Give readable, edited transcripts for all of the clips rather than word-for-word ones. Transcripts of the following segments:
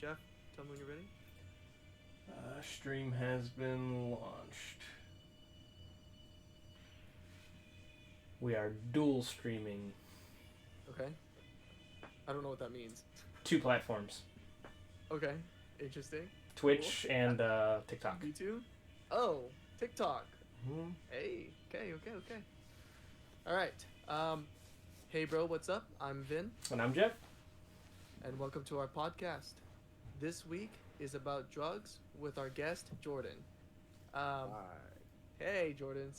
Jeff, tell me when you're ready. Stream has been launched. We are dual streaming Okay. I don't know what that means. two platforms, Okay. Interesting. Cool. Twitch and TikTok. YouTube. Oh, TikTok. Hmm. Hey. Okay. Okay. Okay. All right. Hey, bro. What's up? I'm Vin, And I'm Jeff. and welcome to our podcast. This week is about drugs with our guest Jordan. Um, Hi. hey, Jordan.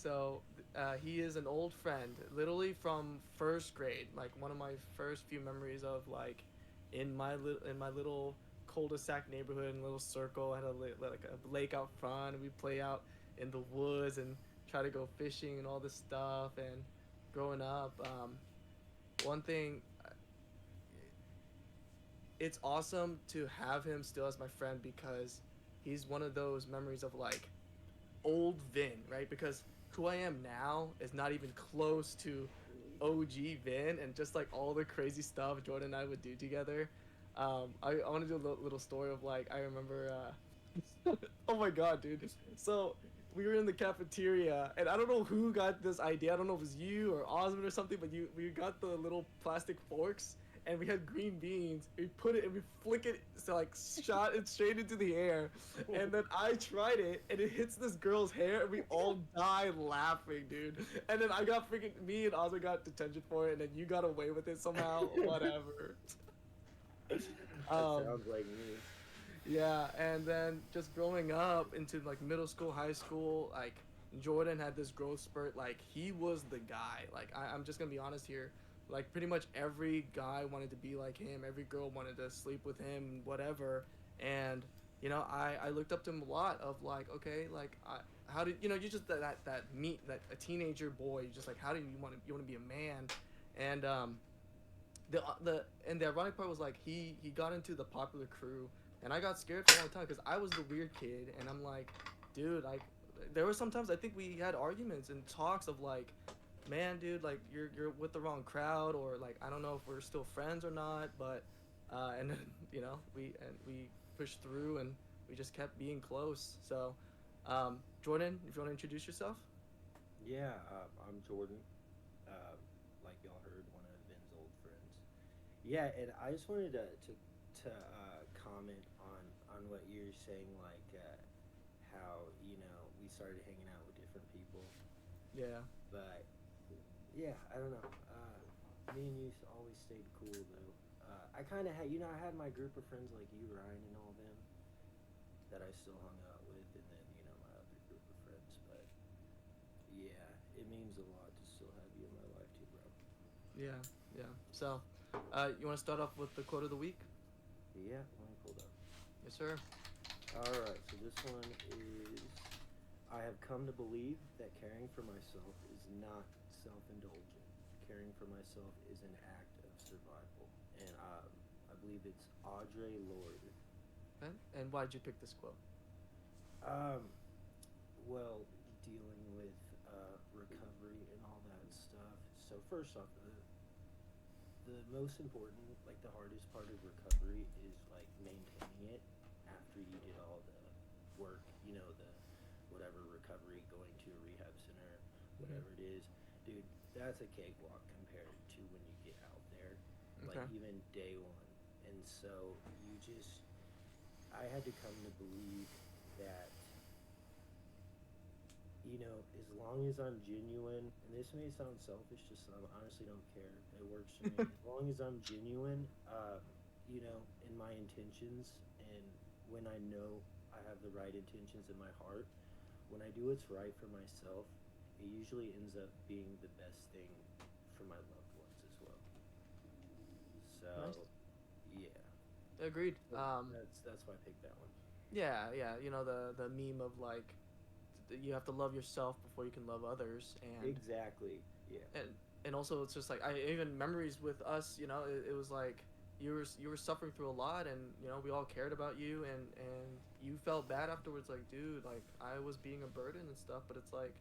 He is an old friend, literally from first grade. Like one of my first few memories of like in my little cul-de-sac neighborhood and little circle. I had like a lake out front, and we play out in the woods and try to go fishing and all this stuff. And growing up, one thing, it's awesome to have him still as my friend because he's one of those memories of like old Vin, right? Because who I am now is not even close to OG Vin, and just like all the crazy stuff Jordan and I would do together. I want to do a little story of like I remember. Oh my god, dude! So we were in the cafeteria, and I don't know who got this idea. I don't know if it was you or Osmond or something, but we got the little plastic forks, and we had green beans. We put it and we flick it, so like shot it straight into the air, and then I tried it, and it hits this girl's hair, and we all die laughing, dude. And then I got freaking me and Osmond got detention for it, and then you got away with it somehow. Whatever. That Um, sounds like me. yeah, and then just growing up into like middle school, high school, like Jordan had this growth spurt. Like he was the guy. Like I'm just gonna be honest here. Like pretty much every guy wanted to be like him. Every girl wanted to sleep with him, whatever. And I looked up to him a lot. Of like, okay, like how did you just that meet that a teenager boy. Just like how do you want to be a man, and the ironic part was like he got into the popular crew, and I got scared for a long time because I was the weird kid, and I'm like, dude, like there were sometimes I think we had arguments and talks of like, man, dude, like you're with the wrong crowd, or like I don't know if we're still friends or not, but and then we pushed through, and we just kept being close. So, Jordan, if you want to introduce yourself. Yeah, I'm Jordan. Um, like y'all heard, one of Vin's old friends. Yeah, and I just wanted to comment on what you're saying, like how we started hanging out with different people, Yeah. but yeah, I don't know. Me and you always stayed cool though. I kind of had, I had my group of friends like you, Ryan, and all them that I still hung out with, and then my other group of friends. But yeah, it means a lot to still have you in my life too, bro. Yeah, yeah. So, you want to start off with the quote of the week? Yeah, let me pull it up. Yes, sir. All right, so this one is: I have come to believe that caring for myself is not self-indulgent. Caring for myself is an act of survival, and I believe it's Audre Lorde. Okay. And why did you pick this quote? Um, well, dealing with recovery and all that stuff. So first off, the most important, like the hardest part of recovery is like maintaining it after you did all the work, the whatever recovery, going to a rehab center, Mm-hmm. whatever it is. Dude, that's a cakewalk compared to when you get out there, like Okay. even day one. And so I had to come to believe that as long as I'm genuine, and this may sound selfish, just I honestly don't care. It works for me. As long as I'm genuine, in my intentions, and when I know I have the right intentions in my heart, when I do what's right for myself, it usually ends up being the best thing for my loved ones as well. So, Nice. yeah, Agreed. that's why I picked that one. Yeah, yeah. The meme of like, you have to love yourself before you can love others, Exactly. Yeah. and and also it's just like I even memories with us. It was like you were suffering through a lot, and we all cared about you, and you felt bad afterwards. Like, dude, like I was being a burden and stuff, but it's like,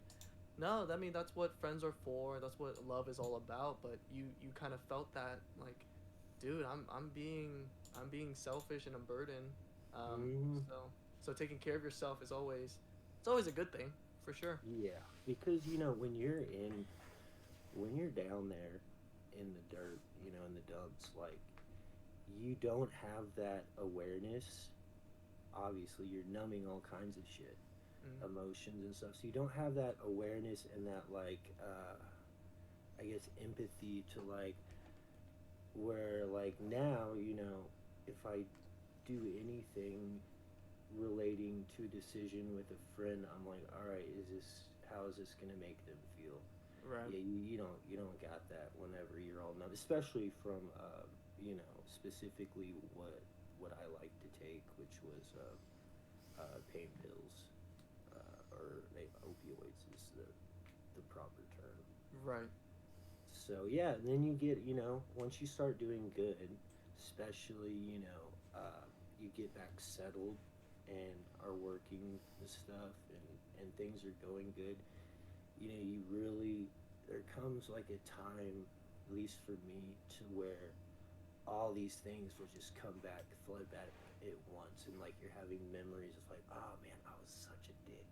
no, I mean that's what friends are for. That's what love is all about. But you kind of felt that like, dude, I'm being I'm being selfish and a burden. Um, Mhm. so taking care of yourself is always, it's always a good thing for sure. Yeah, because when you're down there in the dirt, in the dumps, like you don't have that awareness. Obviously, you're numbing all kinds of shit, Mm, emotions and stuff. So you don't have that awareness and that like I guess empathy to like where like now, if I do anything relating to a decision with a friend, I'm like, all right, how is this gonna make them feel? right. Yeah, you don't got that whenever you're all numb, especially from specifically what I like to take, which was pain pills, or opioids is the proper term. Right. So yeah, and then you get, once you start doing good, especially, you get back settled and are working the stuff, and things are going good. You really, there comes like a time, at least for me, to where all these things will just come back, flood back at once, and like you're having memories of like, oh man, I was such a dick.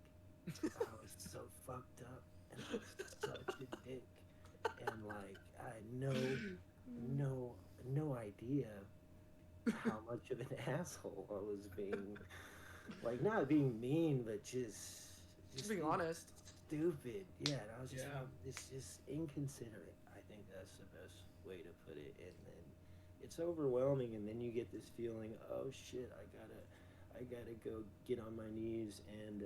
I was so fucked up, and I was such a dick, and like I had no idea how much of an asshole I was being. Like not being mean, but Just just being being honest. stupid. Yeah, and I was Yeah. just inconsiderate. I think that's the best way to put it. And then it's overwhelming, and then you get this feeling, oh shit, I gotta go get on my knees and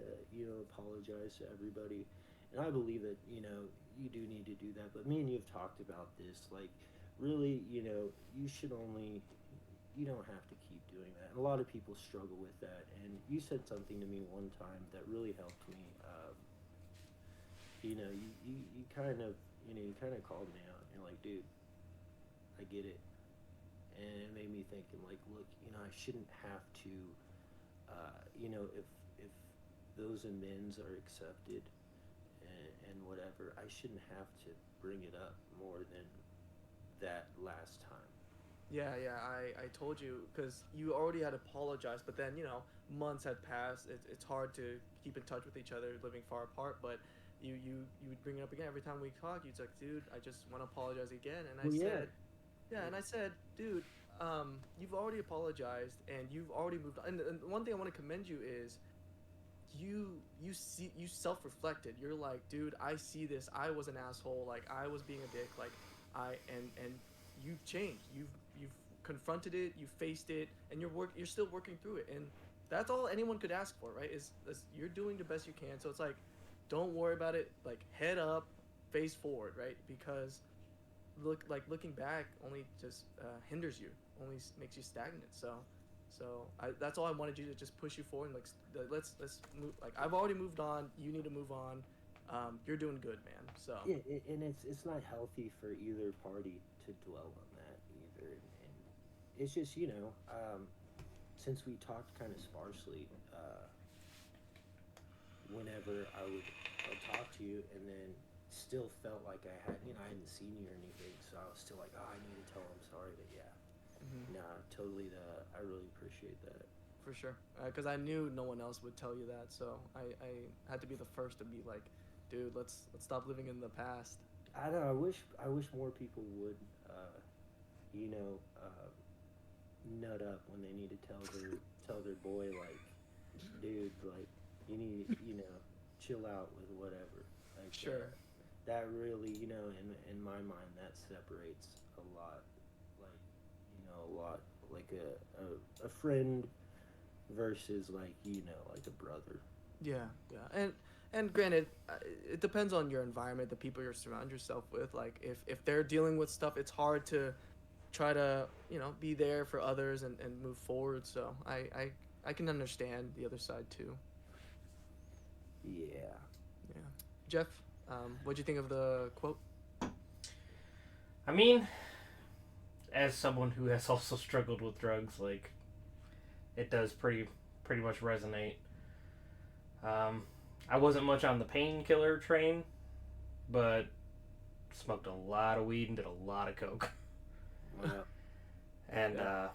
apologize to everybody. And I believe that you do need to do that. But me and you have talked about this. Like, really, you should only you don't have to keep doing that. And a lot of people struggle with that. And you said something to me one time that really helped me. You kind of called me out. You're like, dude, I get it, and it made me think. And like, look, I shouldn't have to. If those amends are accepted and whatever, I shouldn't have to bring it up more than that last time. Yeah, yeah. I told you because you already had apologized, but then months had passed. It's hard to keep in touch with each other living far apart. But you would bring it up again every time we talk. You'd like, dude, I just want to apologize again. And I Well, yeah, said, yeah, and I said, dude, you've already apologized and you've already moved on. And one thing I want to commend you is you self-reflected. You're like, dude, I see this. I was an asshole. Like I was being a dick. Like and you've changed. You've confronted it. You faced it, and you're still working through it. And that's all anyone could ask for, right? Is you're doing the best you can. So it's like, don't worry about it. Like head up, face forward, right? Because looking back only just hinders you, only makes you stagnant. That's all I wanted you to just push you forward. And like let's move. Like I've already moved on. You need to move on. You're doing good, man. So yeah, and it's not healthy for either party to dwell on that either. And it's just since we talked kind of sparsely, whenever I'd talk to you, and then still felt like I hadn't seen you or anything, so I was still like, oh, I need to tell him sorry. But yeah, nah, totally. I really appreciate that. for sure, because I knew no one else would tell you that. So I had to be the first to be like, dude, let's stop living in the past. I don't know. I wish more people would, you know, uh, nut up when they need to tell their boy like, dude, like you need chill out with whatever. Like Sure. that really in my mind that separates a lot, like a lot like a friend versus like like a brother. Yeah, yeah, and granted, it depends on your environment, the people you surround yourself with. Like if they're dealing with stuff, it's hard to try to be there for others and move forward. So I can understand the other side too. Yeah. Yeah, Jeff, what'd you think of the quote? I mean, as someone who has also struggled with drugs, like it does pretty much resonate. Um, I wasn't much on the painkiller train, but smoked a lot of weed and did a lot of coke. Well, And Yeah.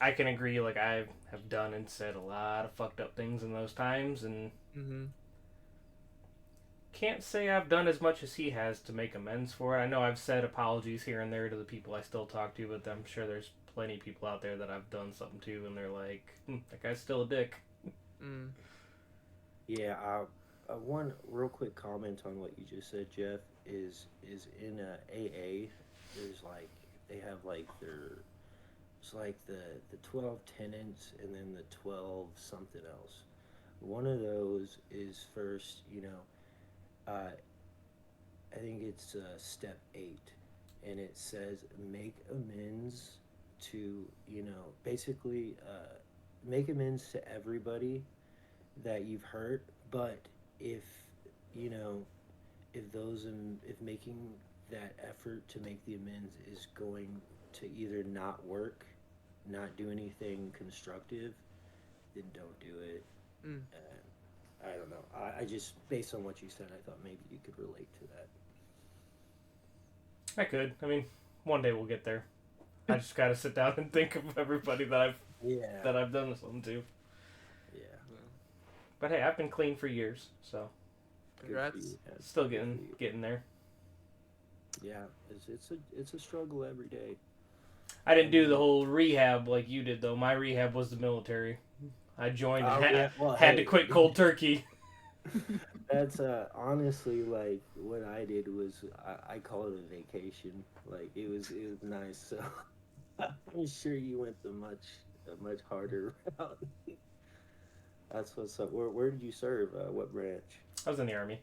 I can agree. Like, I have done and said a lot of fucked up things in those times, and Mm-hmm. can't say I've done as much as he has to make amends for it. I know I've said apologies here and there to the people I still talk to, but I'm sure there's plenty of people out there that I've done something to, and they're like, that guy's still a dick. Mm. Yeah, one real quick comment on what you just said, Jeff, is in AA. There's like they have like their it's like the 12 tenants and then the 12 something else. One of those is first, I think it's step 8, and it says make amends to basically make amends to everybody that you've hurt, but if you know if making that effort to make the amends is going to either not work, not do anything constructive, then don't do it. Mm. I don't know. I just, based on what you said, I thought maybe you could relate to that. I could. I mean, one day we'll get there. I just gotta sit down and think of everybody Yeah. that I've done something to. Yeah. But hey, I've been clean for years, so Congrats. still getting there. Yeah, it's a struggle every day. I didn't do the whole rehab like you did though. My rehab was the military. I joined and had to quit cold turkey. That's honestly like what I did was I call it a vacation. Like it was nice. So I'm sure you went a much harder route. That's what's up. Where did you serve? What branch? I was in the army.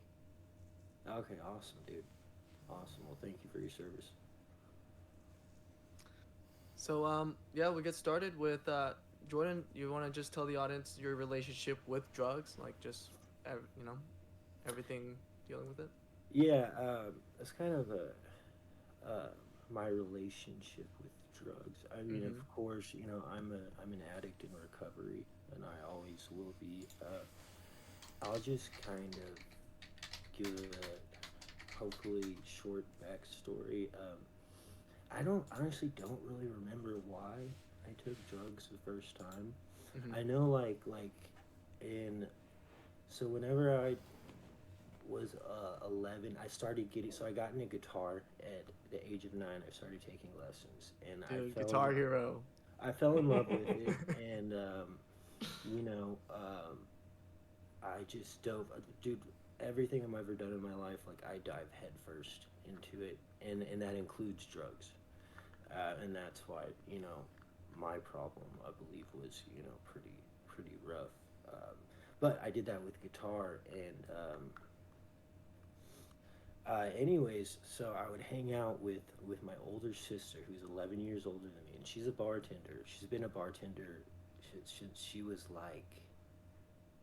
Okay, awesome, dude. Awesome. Well, thank you for your service. So yeah, we get started with Jordan. You want to just tell the audience your relationship with drugs, like just you know everything dealing with it. Yeah, it's kind of my relationship with drugs. I mean, Mm-hmm. of course, I'm an addict in recovery, and I always will be. I'll just kind of give a hopefully short backstory. I don't honestly don't really remember why I took drugs the first time. Mm-hmm. I know like in so whenever I was 11, I started getting so I got into guitar at the age of 9. I started taking lessons, and Dude, Guitar Hero. I fell in love with it, and you know, I just dove, dude. Everything I've ever done in my life, like I dive headfirst into it, and that includes drugs, and that's why my problem, I believe, was pretty rough. But I did that with guitar, and anyways, so I would hang out with my older sister, who's 11 years older than me, and she's a bartender. She's been a bartender since she was like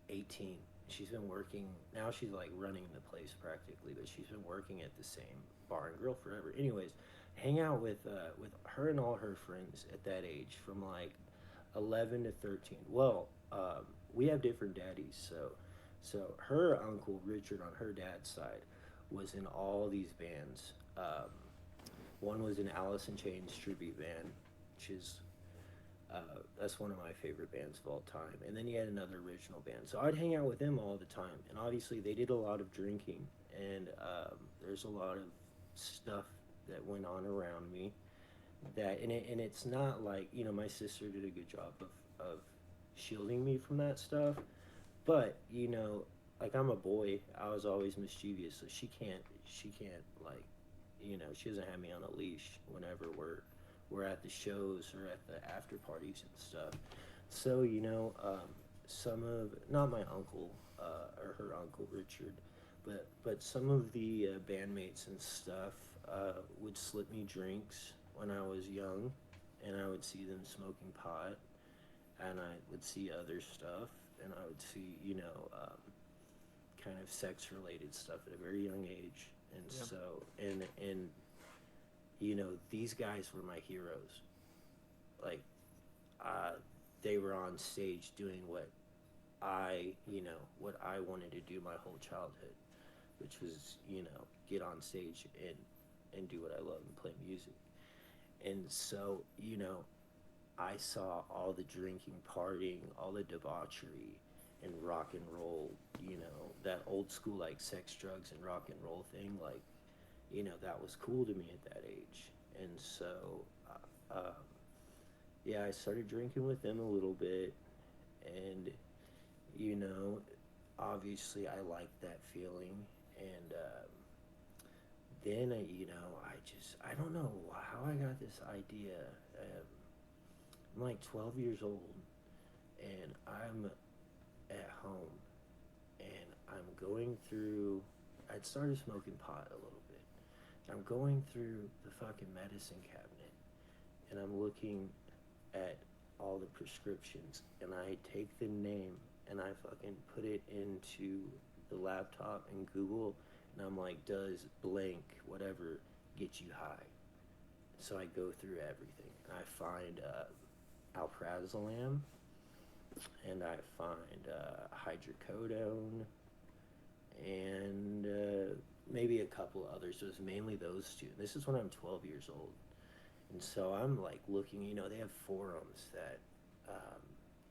18. She's been working now. She's like running the place practically, but she's been working at the same bar and grill forever. Anyways, hang out with her and all her friends at that age, from like 11 to 13. Well, we have different daddies, so her uncle Richard on her dad's side was in all these bands. One was in Alice in Chains tribute band, which is that's one of my favorite bands of all time. And then he had another original band. So I'd hang out with them all the time. And obviously, they did a lot of drinking. And there's a lot of stuff that went on around me. And it's not like, my sister did a good job of shielding me from that stuff. But, like I'm a boy, I was always mischievous. So she can't, like, she doesn't have me on a leash whenever we're at the shows or at the after parties and stuff. So some of not my uncle or her uncle Richard, but some of the bandmates and stuff would slip me drinks when I was young, and I would see them smoking pot, and I would see other stuff, and I would see kind of sex related stuff at a very young age, and Yeah. so and these guys were my heroes. Like, uh, they were on stage doing what I wanted to do my whole childhood, which was, get on stage and do what I love and play music. And so, I saw all the drinking, partying, all the debauchery and rock and roll, that old school like sex, drugs, and rock and roll thing. Like, that was cool to me at that age. And so, yeah, I started drinking with them a little bit. And, you know, obviously I liked that feeling. And then, I don't know how I got this idea. Um, I'm like 12 years old and I'm at home and I'm going through, I'd started smoking pot a little bit. I'm going through the fucking medicine cabinet and I'm looking at all the prescriptions and I take the name and I fucking put it into the laptop and Google and I'm like, does blank, whatever, get you high? So I go through everything and I find alprazolam and I find hydrocodone and maybe a couple others. So it's mainly those two. This is when I'm 12 years old. And so I'm like looking, they have forums that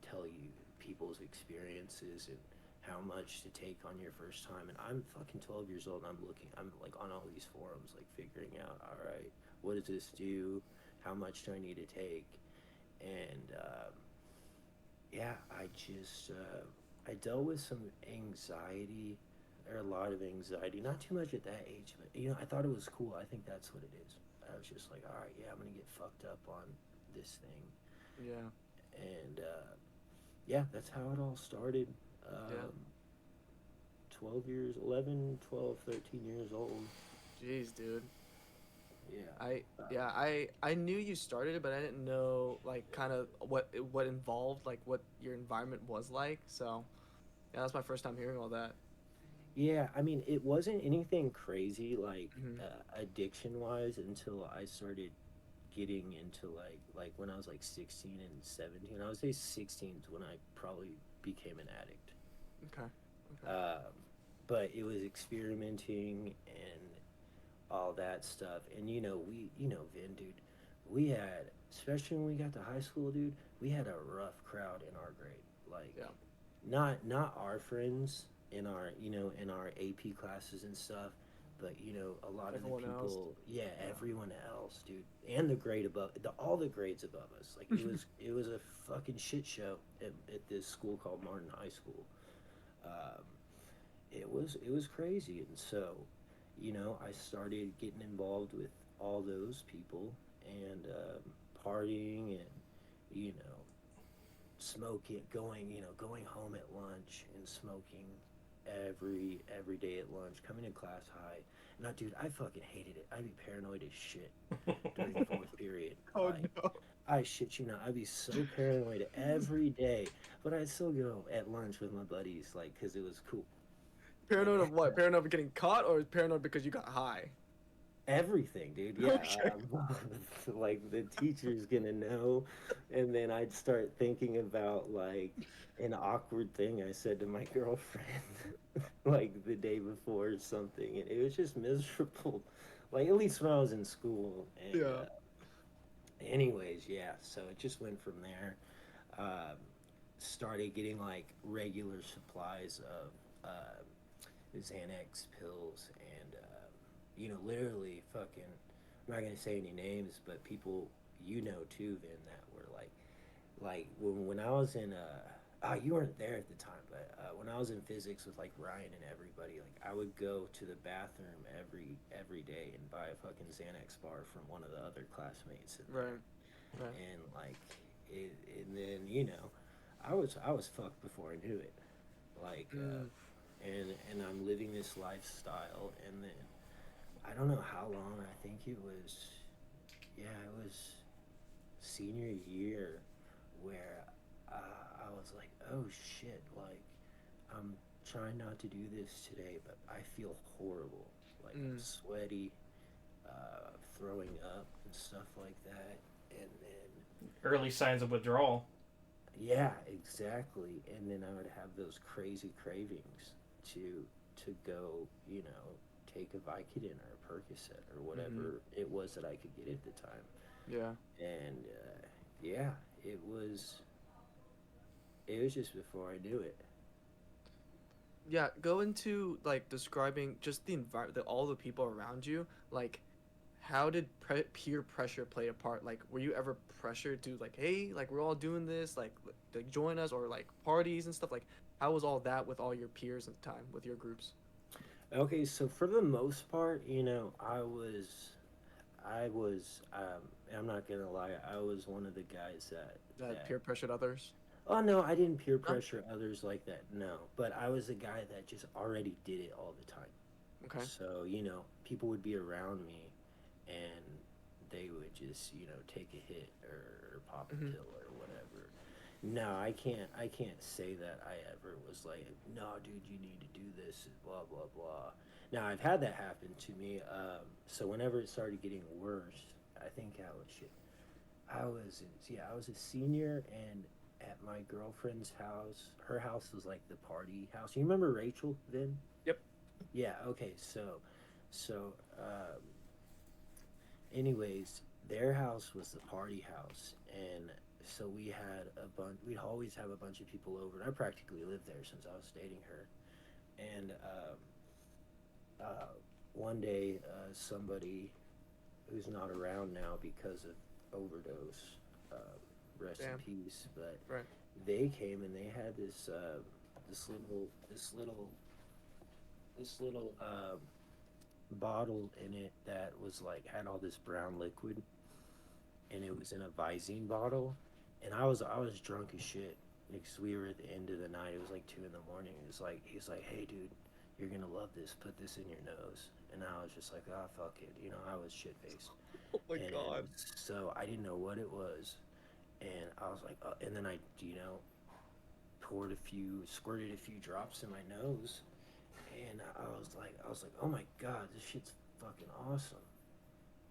tell you people's experiences and how much to take on your first time. And I'm fucking 12 years old and I'm like on all these forums, like figuring out, all right, what does this do? How much do I need to take? And yeah, I dealt with some anxiety, or a lot of anxiety, not too much at that age, but I thought it was cool. I think that's what it is. I was just like, all right, yeah, I'm gonna get fucked up on this thing. Yeah. And yeah, that's how it all started. Yeah. 12 years, 11, 12, 13 years old. Jeez, dude. Yeah. I knew you started it, but I didn't know like kind of what involved, like what your environment was like. So, yeah, that's my first time hearing all that. Yeah, I mean, it wasn't anything crazy like Hmm. addiction wise until I started getting into like when I was like 16 and 17. I would say 16 is when I probably became an addict. Okay. Okay. Um, but it was experimenting and all that stuff. And Vin, dude, we had, especially when we got to high school, dude, we had a rough crowd in our grade. Like, Yeah. not our friends in our in our AP classes and stuff, but a lot of the Everyone else. people, yeah, Yeah. everyone else, dude, and the grade above, all the grades above us. Like it was a fucking shit show at this school called Martin High School. Um, it was crazy, and so I started getting involved with all those people and partying and you know smoking, going home at lunch and smoking every day at lunch, coming to class high. Now, dude, I fucking hated it. I'd be paranoid as shit during the fourth period. Oh Like, no. I shit you not, I'd be so paranoid every day. But I'd still go at lunch with my buddies, like, because it was cool. And Paranoid of what? Paranoid of getting caught, or paranoid because you got high? everything, dude. Yeah, Okay. like the teacher's gonna know, and then I'd start thinking about like an awkward thing I said to my girlfriend, like the day before or something, and it was just miserable. Like at least when I was in school, and Yeah. anyways, yeah. So it just went from there. Um, Started getting like regular supplies of Xanax pills and literally fucking. I'm not gonna say any names, but people too, Vin, that were like when I was in you weren't there at the time, but when I was in physics with like Ryan and everybody, like I would go to the bathroom every day and buy a fucking Xanax bar from one of the other classmates in there, Right. Right. and like and then I was fucked before I knew it, like Mm. and I'm living this lifestyle, and then I don't know how long. I think it was, yeah, it was senior year where I was like, oh shit, like I'm trying not to do this today, but I feel horrible. Like I'm Mm. sweaty, throwing up and stuff like that, and then Early signs of withdrawal. yeah, exactly. And then I would have those crazy cravings to go, take a Vicodin or a Percocet or Mhm. whatever it was that I could get at the time. Yeah. And yeah, it was it was just before I knew it. Yeah, go into like describing just the environment, all the people around you. Like, how did peer pressure play a part? Like, were you ever pressured to like, hey, like we're all doing this, like join us, or like parties and stuff? Like, how was all that with all your peers at the time with your groups? Okay, so for the most part, I was I'm not gonna lie, I was one of the guys That that peer pressured others? oh no, I didn't peer No. pressure others like that. No, but I was a guy that just already did it all the time. Okay. So, people would be around me and they would just, take a hit or pop a Hmm. pill or whatever. No, I can't say that I ever was like, no, dude, you need to do this, and blah blah blah. Now I've had that happen to me. So whenever it started getting worse, I think I was shit. I was a senior, and at my girlfriend's house, her house was like the party house. You remember Rachel then? Yep. Yeah. Okay. So, anyways, their house was the party house, and so we had a bunch. We'd always have a bunch of people over. And I practically lived there since I was dating her. And uh, one day, somebody who's not around now because of overdose, uh, rest Damn. in peace. But Right. they came and they had this little bottle in it that was like had all this brown liquid, and it was in a Visine bottle, and I was drunk as shit because we were at the end of the night. It was like 2 in the morning. It was like he's like, hey dude, you're gonna love this. Put this in your nose. And I was just like, oh fuck it. I was shit faced, Oh my and god. so I didn't know what it was, and I was like, and then I squirted a few drops in my nose, and I was like, oh my god, this shit's fucking awesome.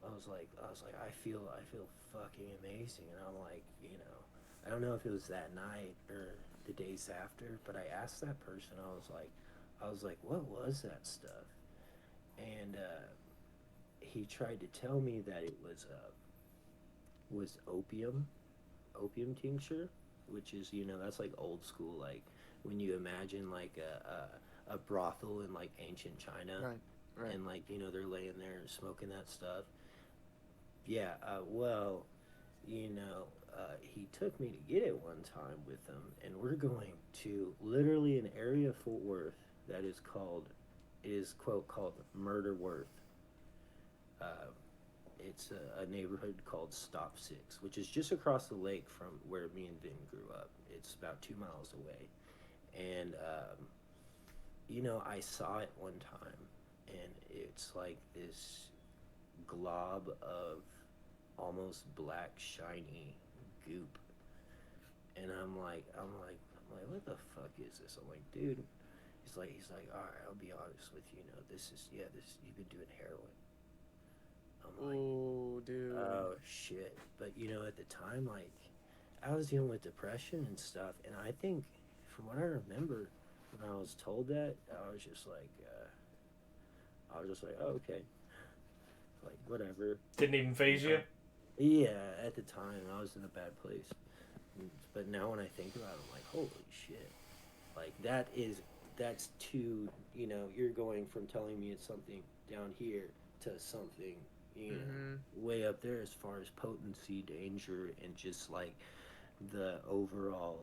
I was like, I feel fucking amazing, and I'm like, I don't know if it was that night or the days after, but I asked that person, I was like, what was that stuff? And he tried to tell me that it was opium tincture, which is that's like old school, like when you imagine like a brothel in like ancient China, Right. Right. and like they're laying there smoking that stuff. Yeah, well, he took me to get it one time with him, and we're going to literally an area of Fort Worth that is quote called Murder Worth. Uh, it's a neighborhood called Stop Six, which is just across the lake from where me and Vin grew up. It's about 2 miles away, and I saw it one time, and it's like this glob of almost black shiny goop, and what the fuck is this? I'm like, dude. He's like, all right, I'll be honest with you. This you've been doing heroin. I'm like, Oh, dude. oh shit. But at the time, like, I was dealing with depression and stuff, and I think, from what I remember, when I was told that, I was just like, oh, okay, like whatever. Didn't even phase you. Yeah, at the time, I was in a bad place. But now when I think about it, I'm like, holy shit. Like, that's too, you're going from telling me it's something down here to something, way up there as far as potency, danger, and just like the overall,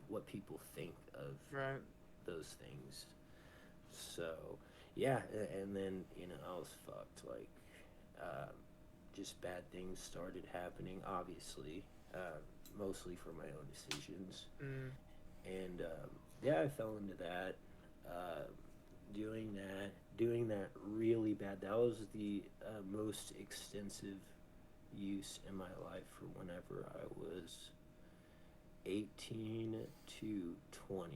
what people think of Right. those things. So, yeah, and then, I was fucked. Like, um, just bad things started happening, obviously, mostly for my own decisions. Mm. And yeah, I fell into that. Uh, doing that really bad. That was the most extensive use in my life for whenever I was 18 to 20.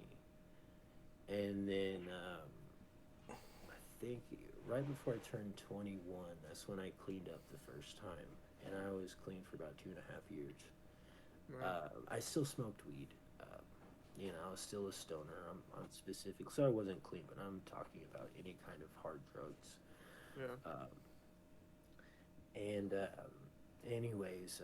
And then I think right before I turned 21, that's when I cleaned up the first time. And I was clean for about 2.5 years. Right. I still smoked weed. I was still a stoner. I'm specific, so I wasn't clean, but I'm talking about any kind of hard drugs. Yeah. And anyways,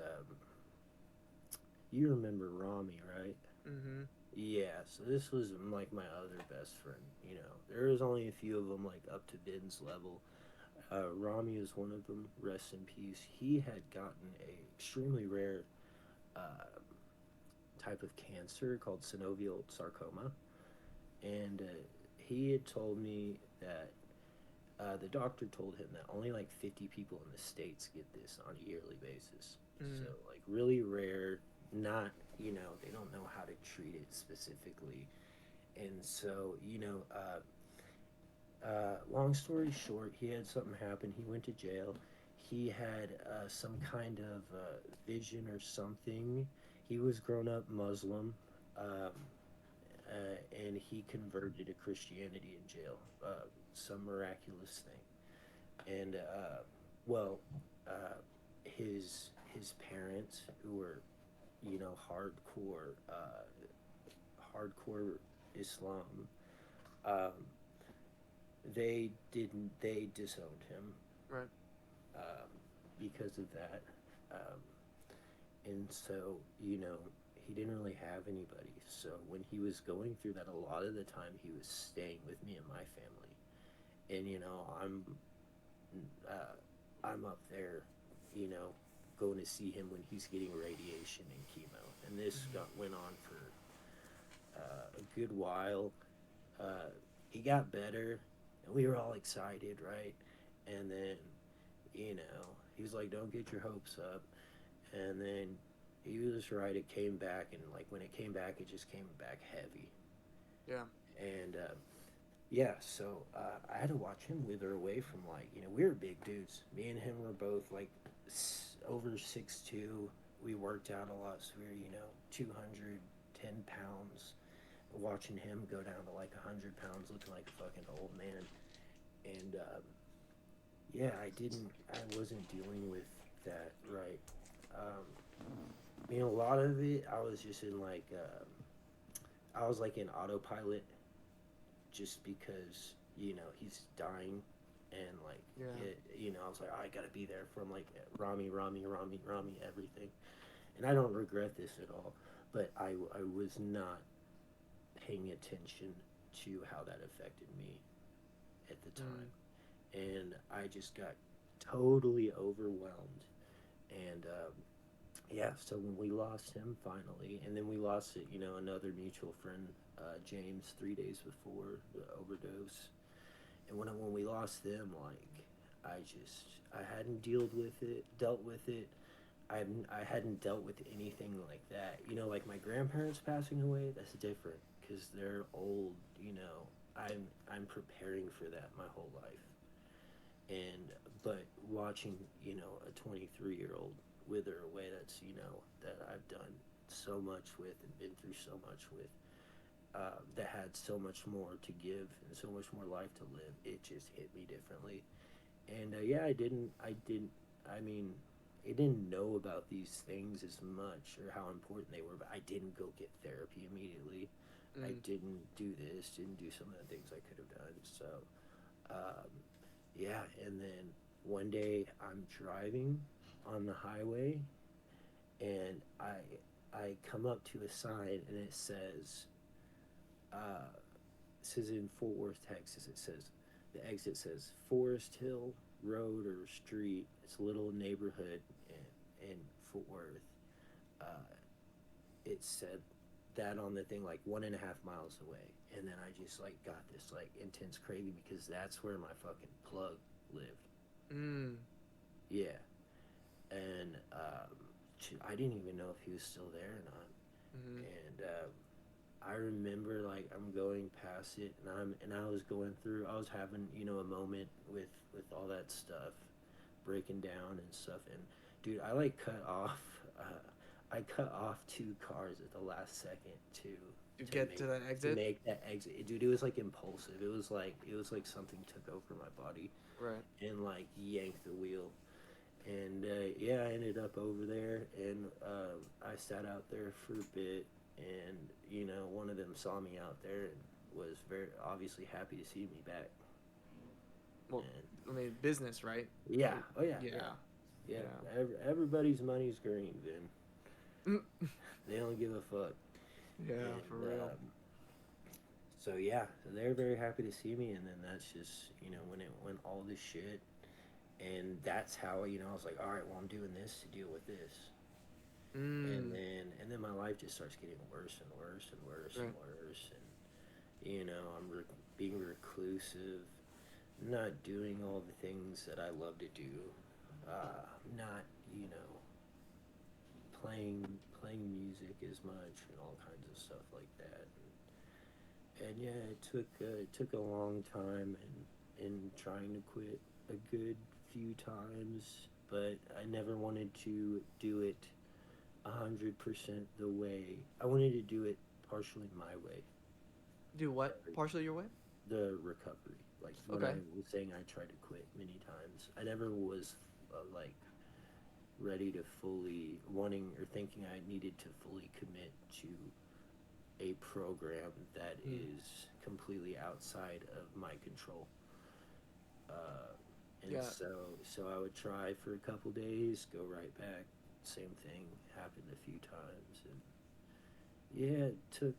You remember Rami, right? Mm-hmm. Yeah, so this was like my other best friend. You know, there was only a few of them like up to Vin's level. Rami is one of them. Rest in peace. He had gotten a extremely rare uh, type of cancer called synovial sarcoma, and he had told me that the doctor told him that only like 50 people in the states get this on a yearly basis. So Mm. like really rare. Not, you know, they don't know how to treat it specifically, and so long story short, he had something happen. He went to jail. He had some kind of vision or something. He was grown up Muslim, um, and he converted to Christianity in jail. Some miraculous thing. And well, uh, his parents, who were, you know, hardcore Islam, um, they disowned him, Right. um, because of that. Um, and so, you know, he didn't really have anybody. So when he was going through that, a lot of the time he was staying with me and my family. And you know, I'm up there, you know, going to see him when he's getting radiation and chemo. And this Mm-hmm. went on for a good while. Uh, he got better, and we were all excited, right? And then, you know, he was like, "Don't get your hopes up." And then he was right. It came back, and like when it came back, it just came back heavy. Yeah. And yeah, so I had to watch him wither away from, like, you know, we were big dudes. Me and him were both like over 6'2". We worked out a lot, so we were, you know, 210 pounds. Watching him go down to like 100 pounds, looking like a fucking old man. And yeah, I wasn't dealing with that right. Um, you know, a lot of it, I was just in like, I was like in autopilot, just because, you know, he's dying, and like Yeah. you know, I was like, I gotta be there for him, like Rami, everything. And I don't regret this at all, but I was not paying attention to how that affected me at the Mm. time, and I just got totally overwhelmed. And yeah, so when we lost him finally, and then we lost it, you know, another mutual friend, James, 3 days before the overdose. And when we lost them, like, I hadn't dealt with it. I hadn't dealt with anything like that. You know, like my grandparents passing away, that's different because they're old. You know, I'm preparing for that my whole life. And but watching, you know, a 23-year-old wither away, that's, you know, that I've done so much with and been through so much with, that had so much more to give and so much more life to live, it just hit me differently. And yeah, I mean, I didn't know about these things as much or how important they were, but I didn't go get therapy immediately. I Mm. didn't do this, didn't do some of the things I could have done. So um, yeah, and then one day I'm driving on the highway, and I come up to a sign, and uh, it says in Fort Worth, Texas. It says the exit says Forest Hill Road or Street. It's a little neighborhood in Fort Worth. Uh, it said that on the thing, like 1.5 miles away, and then I just like got this like intense craving because that's where my fucking plug lived. Mm. Yeah, and I didn't even know if he was still there or not. Mm-hmm. And I remember like I'm going past it, and I was going through. I was having, you know, a moment with all that stuff, breaking down and stuff. And dude, I like cut off. I cut off two cars at the last second To to get to make that to exit. make that exit. Dude, it was like impulsive. It was like something took over my body Right. and like yanked the wheel. And yeah, I ended up over there, and I sat out there for a bit, and you know, one of them saw me out there and was very obviously happy to see me back. Well, And I mean, business, right? yeah, Like, oh yeah, yeah. yeah, Yeah. yeah. Everybody's money's green, then. Mm. They don't give a fuck. Yeah, And for real. so yeah, so they're very happy to see me, and then that's just when all this shit, and that's how I was like, all right, well I'm doing this to deal with this, Mm. and then my life just starts getting worse and worse and worse and Right. worse, and I'm being reclusive, not doing all the things that I love to do, not you know playing music as much and all kinds of stuff like that. And yeah, it took a long time and trying to quit a good few times, but I never wanted to do it 100% the way I wanted to do it partially my way. Do what? Partially your way? The recovery, like when I Okay. was saying I tried to quit many times, I never was like ready to fully wanting or thinking I needed to fully commit to a program that Mm. is completely outside of my control. Uh, and Yeah. so I would try for a couple days, go right back. Same thing happened a few times, and yeah, it took.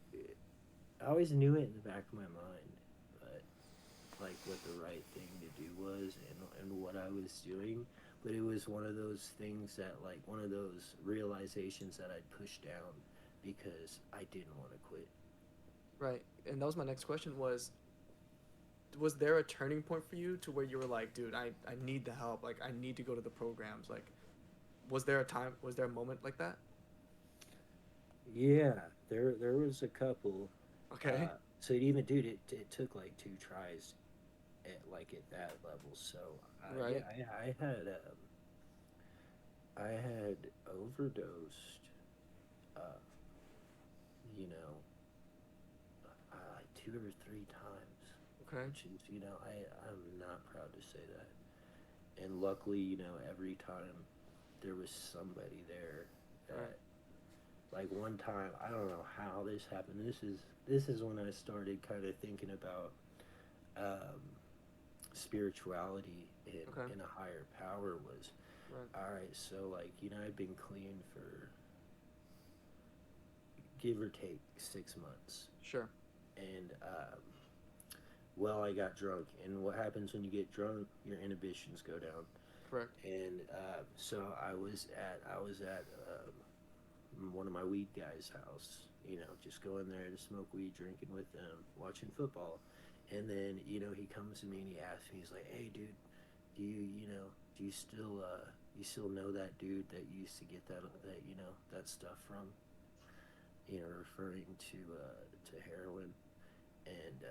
I always knew it in the back of my mind, but like what the right thing to do was, and what I was doing. But it was one of those things that, like, one of those realizations that I'd push down because I didn't want to quit. Right. And that was my next question was there a turning point for you to where you were like, dude, I need the help. Like I need to go to the programs. Like was there a moment like that? Yeah, there was a couple. Okay. So it even, dude, it took like two tries at that level. So yeah, Right. I had overdosed. Uh, you know, two or three times, Okay. which is I'm not proud to say that. And luckily, every time there was somebody there Right. that, like, one time, I don't know how this happened. This is when I started kind of thinking about um, spirituality Okay. in a higher power. Was Right. all right. So, like, I've been clean for give or take 6 months, Sure. and well, I got drunk, and what happens when you get drunk? Your inhibitions go down, Correct. and so I was at one of my weed guys' house. Just going there to smoke weed, drinking with them, watching football, and then he comes to me and he asks me, he's like, "Hey, dude, do you still know that dude that you used to get that stuff from?" Referring to heroin, and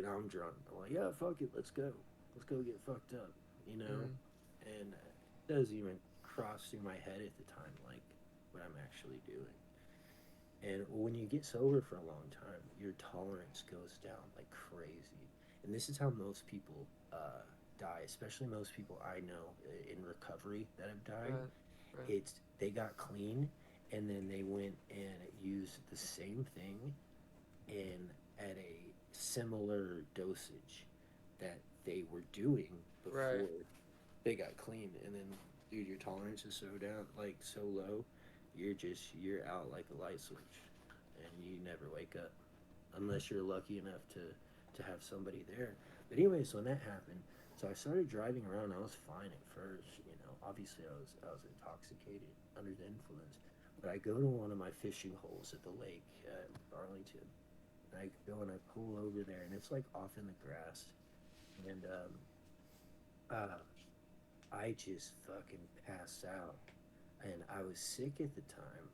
I'm drunk. I'm like, "Yeah, fuck it, let's go get fucked up," Mm. and it doesn't even cross through my head at the time, like, what I'm actually doing. And when you get sober for a long time, your tolerance goes down like crazy. And this is how most people die, especially most people I know in recovery that have died. Right. Right. It's they got clean, and then they went and used the same thing in at a similar dosage that they were doing Right. before they got clean. And then, dude, your tolerance is so down, like so low, you're out like a light switch, and you never wake up unless you're lucky enough to have somebody there. But anyways, when that happened, so I started driving around. I was fine at first, obviously I was intoxicated under the influence. But I go to one of my fishing holes at the lake at Arlington, and I go and I pull over there, and it's like off in the grass, and uh, I just fucking passed out, and I was sick at the time,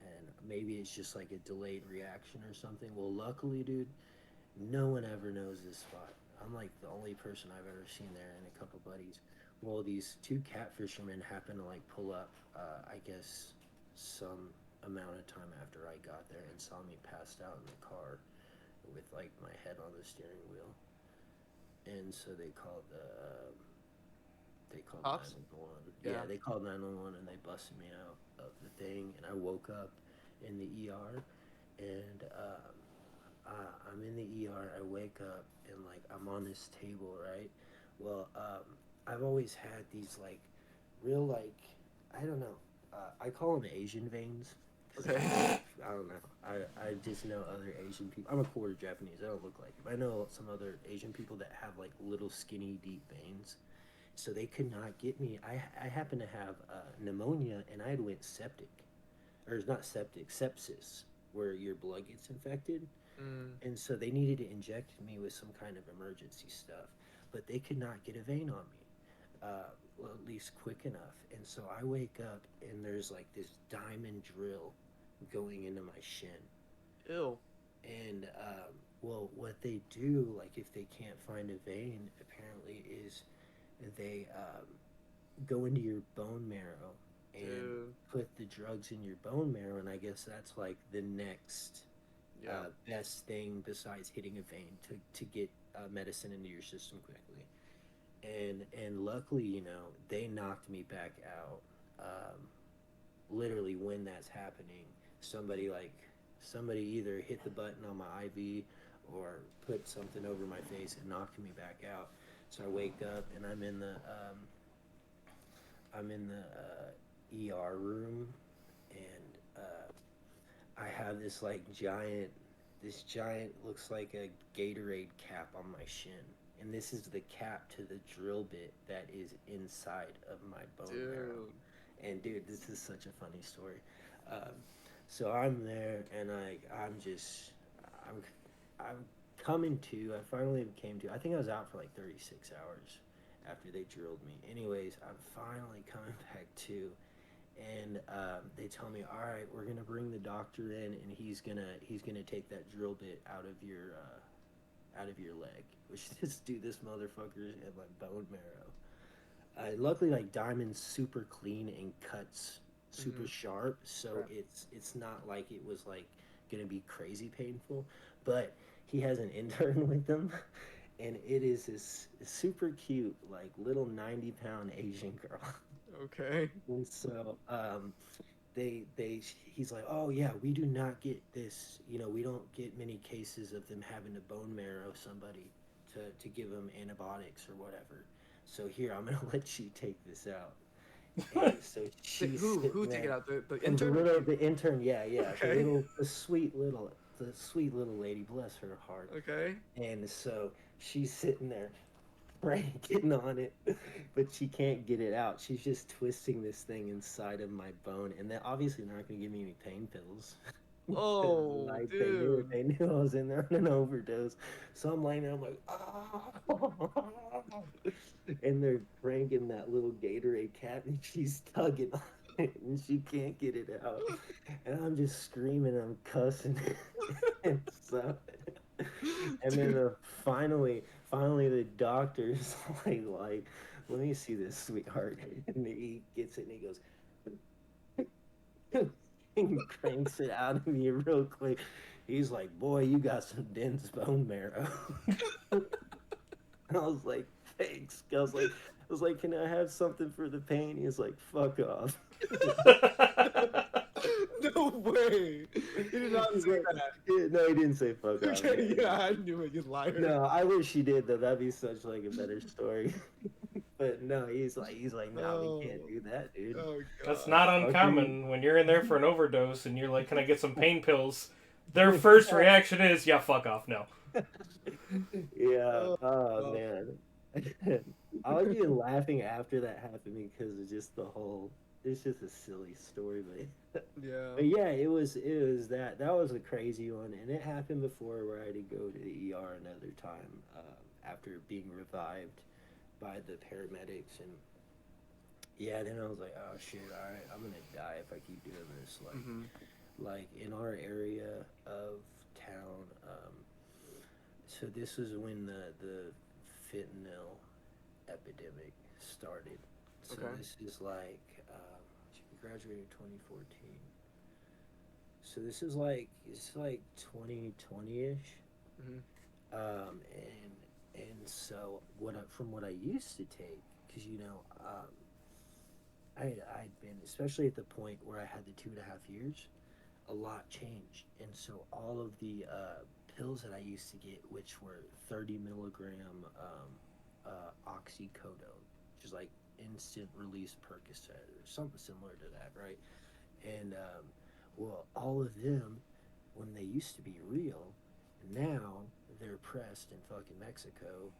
and maybe it's just like a delayed reaction or something. Well, luckily, dude, no one ever knows this spot. I'm like the only person I've ever seen there, and a couple buddies. Well, these two cat fishermen happened to like pull up, I guess, some amount of time after I got there, and saw me passed out in the car with like my head on the steering wheel. And so they called Cops? 911. Yeah. Yeah, they called 911, and they busted me out of the thing, and I woke up in the ER, and I'm in the ER. I wake up, and like I'm on this table, right? Well, I've always had these like real, like, I don't know. I call them Asian veins. 'Cause Okay. I don't know. I just know other Asian people. I'm a quarter Japanese. I don't look like them. I know some other Asian people that have like little skinny deep veins. So they could not get me. I happen to have pneumonia, and I had went septic, or it's not septic, sepsis, where your blood gets infected, Mm. and so they needed to inject me with some kind of emergency stuff, but they could not get a vein on me, well, at least quick enough. And so I wake up, and there's like this diamond drill going into my shin. Ew. And well, what they do, like if they can't find a vein, apparently is they go into your bone marrow and Dude. put the drugs in your bone marrow, and I guess that's like the next Yeah. best thing besides hitting a vein to get medicine into your system quickly. And luckily, they knocked me back out. Literally, when that's happening, somebody like somebody either hit the button on my IV or put something over my face and knocked me back out. So I wake up and I'm in the ER room, and I have this giant looks like a Gatorade cap on my shin, and this is the cap to the drill bit that is inside of my bone marrow. Dude. And dude, this is such a funny story. Um, so I'm there, and I'm I'm coming to. I finally came to. I think I was out for like 36 hours after they drilled me. Anyways, I'm finally coming back to, and they tell me, all right, we're gonna bring the doctor in, and he's gonna take that drill bit out of your leg. Which this motherfucker had my bone marrow. Luckily, like Diamond's super clean and cuts super Mhm. sharp, so Right. it's not like it was like gonna be crazy painful. But he has an intern with him, and it is this super cute like little 90-pound Asian girl. Okay. And so he's like, oh yeah, we do not get this. We don't get many cases of them having to bone marrow somebody to give them antibiotics or whatever. So here, I'm gonna let you take this out. And so she's Who sitting take it there. out? The And intern? the intern, yeah, Okay. the sweet little lady, bless her heart. Okay. And so she's sitting there cranking on it, but she can't get it out. She's just twisting this thing inside of my bone, and then obviously they're not gonna give me any pain pills. Oh, Like dude. they knew I was in there on an overdose. So I'm laying there, I'm like, ah, and they're cranking that little Gatorade cap, and she's tugging on it, and she can't get it out. And I'm just screaming, I'm cussing, and so, and then Dude. finally, the doctor's like, let me see this, sweetheart, and he gets it, and he goes. And cranks it out of me real quick. He's like, boy, you got some dense bone marrow. And I was like, thanks. I was like, can I have something for the pain? He's like, fuck off. No way. He did not He's say like, that. yeah, no, he didn't say fuck off. Okay, yeah, I knew it, you liar. No, I wish he did though. That'd be such like a better story. But no, he's like, no, we can't Oh, do that, dude. oh That's god. not uncommon when you're in there for an overdose and you're like, "Can I get some pain pills?" Their first reaction is, "Yeah, fuck off, no." Yeah. Oh, Oh oh, man. I was even laughing after that happened because of just the whole. It's just a silly story, yeah. but yeah, it was that was a crazy one, and it happened before where I had to go to the ER another time after being revived by the paramedics, and yeah, then I was like, oh shit, all right, I'm gonna die if I keep doing this. Mm-hmm. Like in our area of town, so this was when the fentanyl epidemic started. So Okay. this is like we graduated 2014. So this is like it's like 2020ish. Mm-hmm. And so from what I used to take, because I'd been, especially at the point where I had the 2.5 years, a lot changed, and so all of the pills that I used to get, which were 30 milligram oxycodone, which is like instant release Percocet or something similar to that, right? And well, all of them, when they used to be real, now they're pressed in fucking Mexico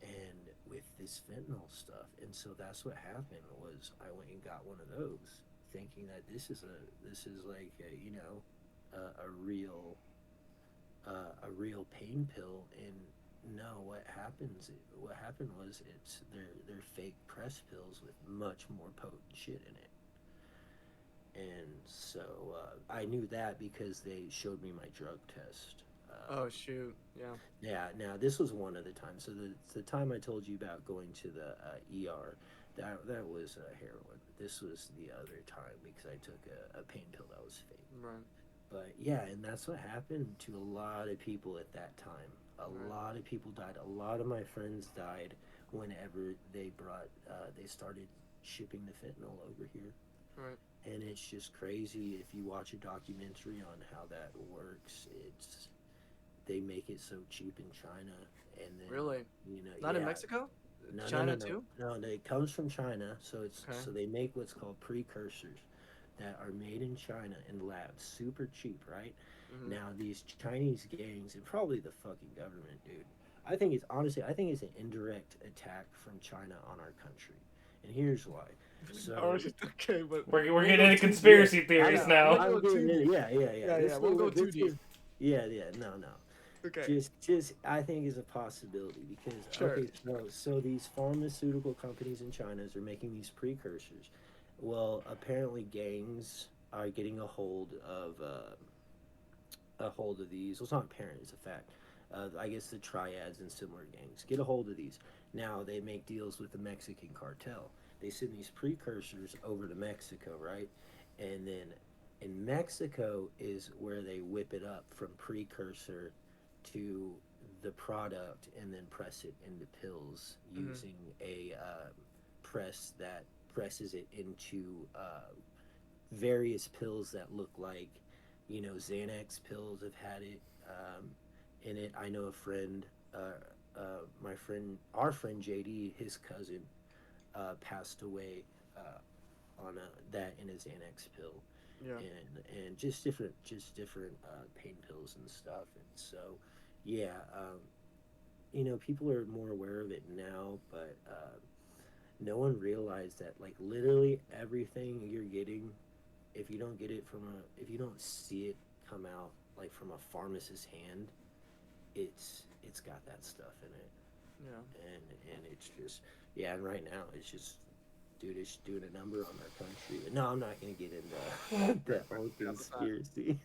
and with this fentanyl stuff. And so that's what happened was I went and got one of those, thinking that this is like a, you know, a real pain pill. And no, what happened was they're fake press pills with much more potent shit in it. And so I knew that because they showed me my drug test. Oh shoot, yeah. Yeah, now this was one of the times. So the time I told you about going to the ER, that was heroin. This was the other time because I took a pain pill that was fake. Right. But yeah, and that's what happened to a lot of people at that time. Right. Lot of people died. A lot of my friends died whenever they started shipping the fentanyl over here. Right. And it's just crazy if you watch a documentary on how that works. They make it so cheap in China, and then Really? you know, Not in yeah. Mexico? No, China no, no, too? no, no. It comes from China, so Okay. so they make what's called precursors that are made in China in labs, super cheap, right? Hmm. Now these Chinese gangs and probably the fucking government, dude. I think it's an indirect attack from China on our country, and here's why. So Okay, but We're we'll getting go into too conspiracy deep. theories Yeah, now. we'll I'm go too getting deep. yeah. Yeah, This yeah, we'll go too deep. Yeah, no. Okay. Just I think is a possibility because Sure. okay, so these pharmaceutical companies in China are making these precursors. Well, apparently gangs are getting a hold of these. Well, it's not apparent; it's a fact. I guess the triads and similar gangs get a hold of these. Now they make deals with the Mexican cartel. They send these precursors over to Mexico, right? And then in Mexico is where they whip it up from precursor to the product and then press it into pills Mhm. using a press that presses it into various pills that look like, you know, Xanax pills have had it in it. I know a friend, our friend JD, his cousin, passed away on that in a Xanax pill, Yeah. and just different pain pills and stuff. And so, yeah, you know, people are more aware of it now, but no one realized that like literally everything you're getting, if you don't get it if you don't see it come out like from a pharmacist's hand, it's got that stuff in it, Yeah. and it's just yeah. And right now it's just. Dude, it's doing a number on our country. No, I'm not gonna get into that whole conspiracy.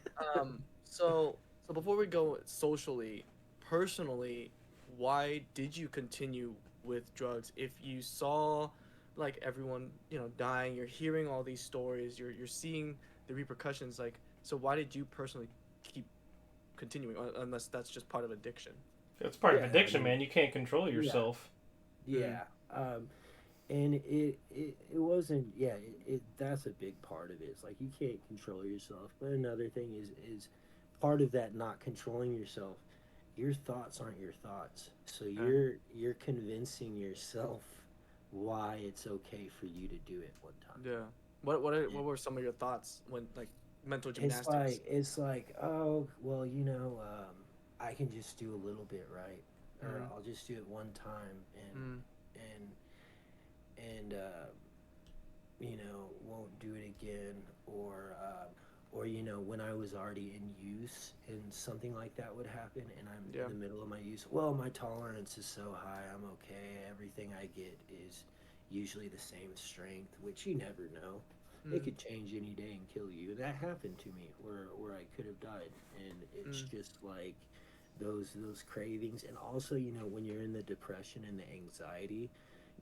So before we go socially, personally, why did you continue with drugs? If you saw like everyone, you know, dying, you're hearing all these stories, you're seeing the repercussions, like, so why did you personally keep continuing unless that's just part of addiction? It's part of Yeah, I addiction, mean, man. You can't control yeah, yourself. yeah. And it wasn't yeah that's a big part of it. It's like you can't control yourself, but another thing is part of that not controlling yourself, your thoughts aren't your thoughts, so Yeah. you're convincing yourself why it's okay for you to do it one time. Yeah. What were some of your thoughts when like mental it's gymnastics? like it's like oh well, you know, I can just do a little bit, right? Or Mm. I'll just do it one time Mm. and you know, won't do it again, or you know, when I was already in use and something like that would happen and I'm Yeah. in the middle of my use, well, my tolerance is so high, I'm okay, everything I get is usually the same strength, which you never know. It Mm. could change any day and kill you. That happened to me where I could have died, and it's Mm. just like those cravings, and also you know when you're in the depression and the anxiety,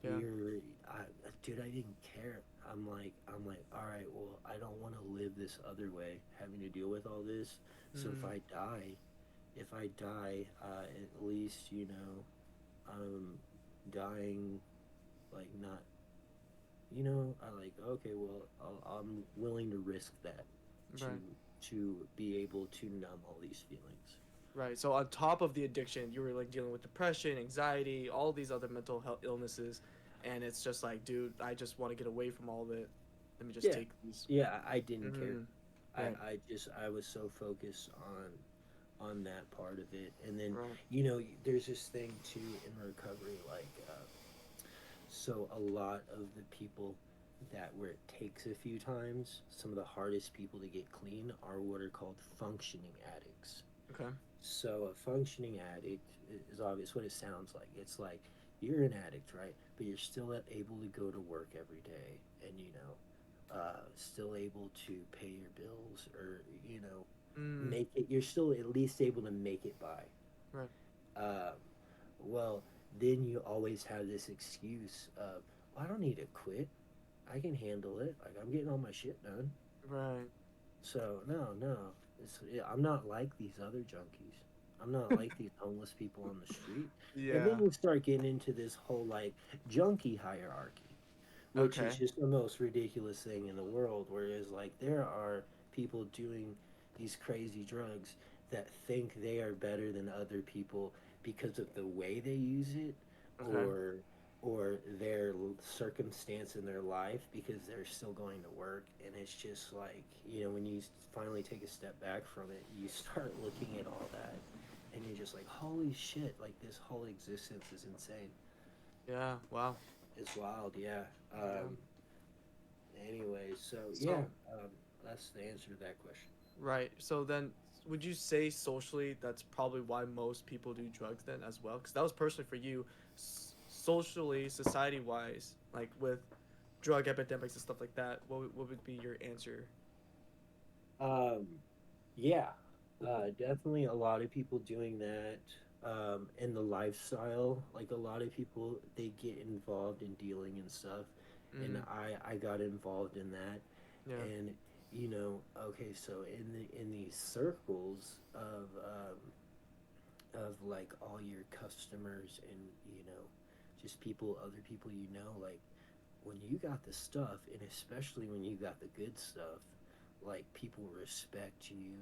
Yeah. you're I, dude, I didn't care. I'm like all right, well, I don't want to live this other way having to deal with all this. So Mm. if I die, at least you know I'm dying like not, you know, I like okay, well, I'm willing to risk that to Right. be able to numb all these feelings. Right. So on top of the addiction, you were like dealing with depression, anxiety, all these other mental health illnesses. and it's just like, dude, I just want to get away from all of it. Let me just Yeah. take these. Yeah, I didn't care. Mhm. Right. I was so focused on that part of it, and then Right. there's this thing too in recovery, like so a lot of the people that where it takes a few times, some of the hardest people to get clean are what are called functioning addicts. Okay. So a functioning addict is obvious what it sounds like. It's like you're an addict, right? But you're still able to go to work every day, and still able to pay your bills, or Mm. make it. You're still at least able to make it by. Right. Um, well, then you always have this excuse of, well, I don't need to quit. I can handle it. Like I'm getting all my shit done. Right. So no, I'm not like these other junkies. I'm not like these homeless people on the street. And Yeah. then you start getting into this whole like junkie hierarchy, which is Okay. just the most ridiculous thing in the world. Whereas like there are people doing these crazy drugs that think they are better than other people because of the way they use it, Okay. or their circumstance in their life, because they're still going to work. And it's just like, when you finally take a step back from it, you start looking at all that, and you're just like, holy shit, like this whole existence is insane. Yeah. Wow. It's wild. Yeah. Yeah. Anyway, so yeah, So that's the answer to that question. right. So then, would you say socially that's probably why most people do drugs then as well? Because that was personally for you, socially, society wise, like with drug epidemics and stuff like that. What would be your answer? um yeah, definitely a lot of people doing that. In the lifestyle, like a lot of people, they get involved in dealing and stuff, and Mm. I got involved in that. Yeah. And okay, so in these circles of like all your customers, and just other people, like when you got the stuff, and especially when you got the good stuff, like people respect you,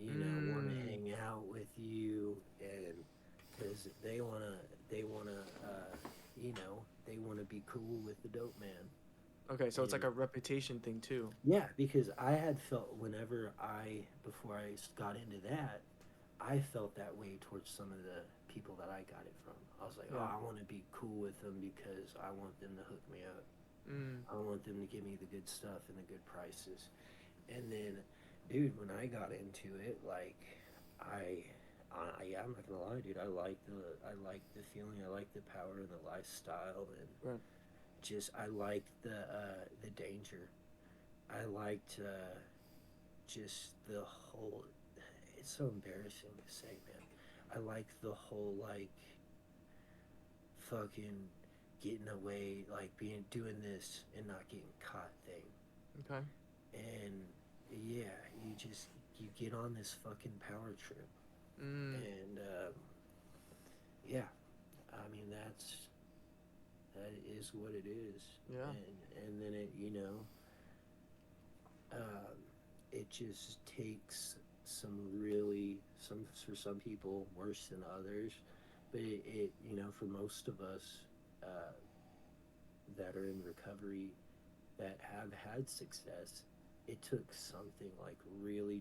and want to Mm. hang out with you, and because they wanna they want to be cool with the dope man. Okay, so it's like And a reputation thing too. yeah, because I had felt, whenever before got into that, I felt that way towards some of the people that I got it from. I was like, oh, Yeah. I want to be cool with them because I want them to hook me up. Mm. I want them to give me the good stuff and the good prices. And then, dude, when I got into it, like, yeah, I'm not gonna lie, dude. I like the feeling. I like the power and the lifestyle, and Right. just I liked the danger. I liked just the whole. It's so embarrassing to say, man. I like the whole like fucking getting away, like doing this and not getting caught thing. Okay. And yeah, you get on this fucking power trip, Mm. and yeah, I mean that is what it is. Yeah. And then um, it just takes some, for some people worse than others, but for most of us uh, that are in recovery, that have had success, it took something like really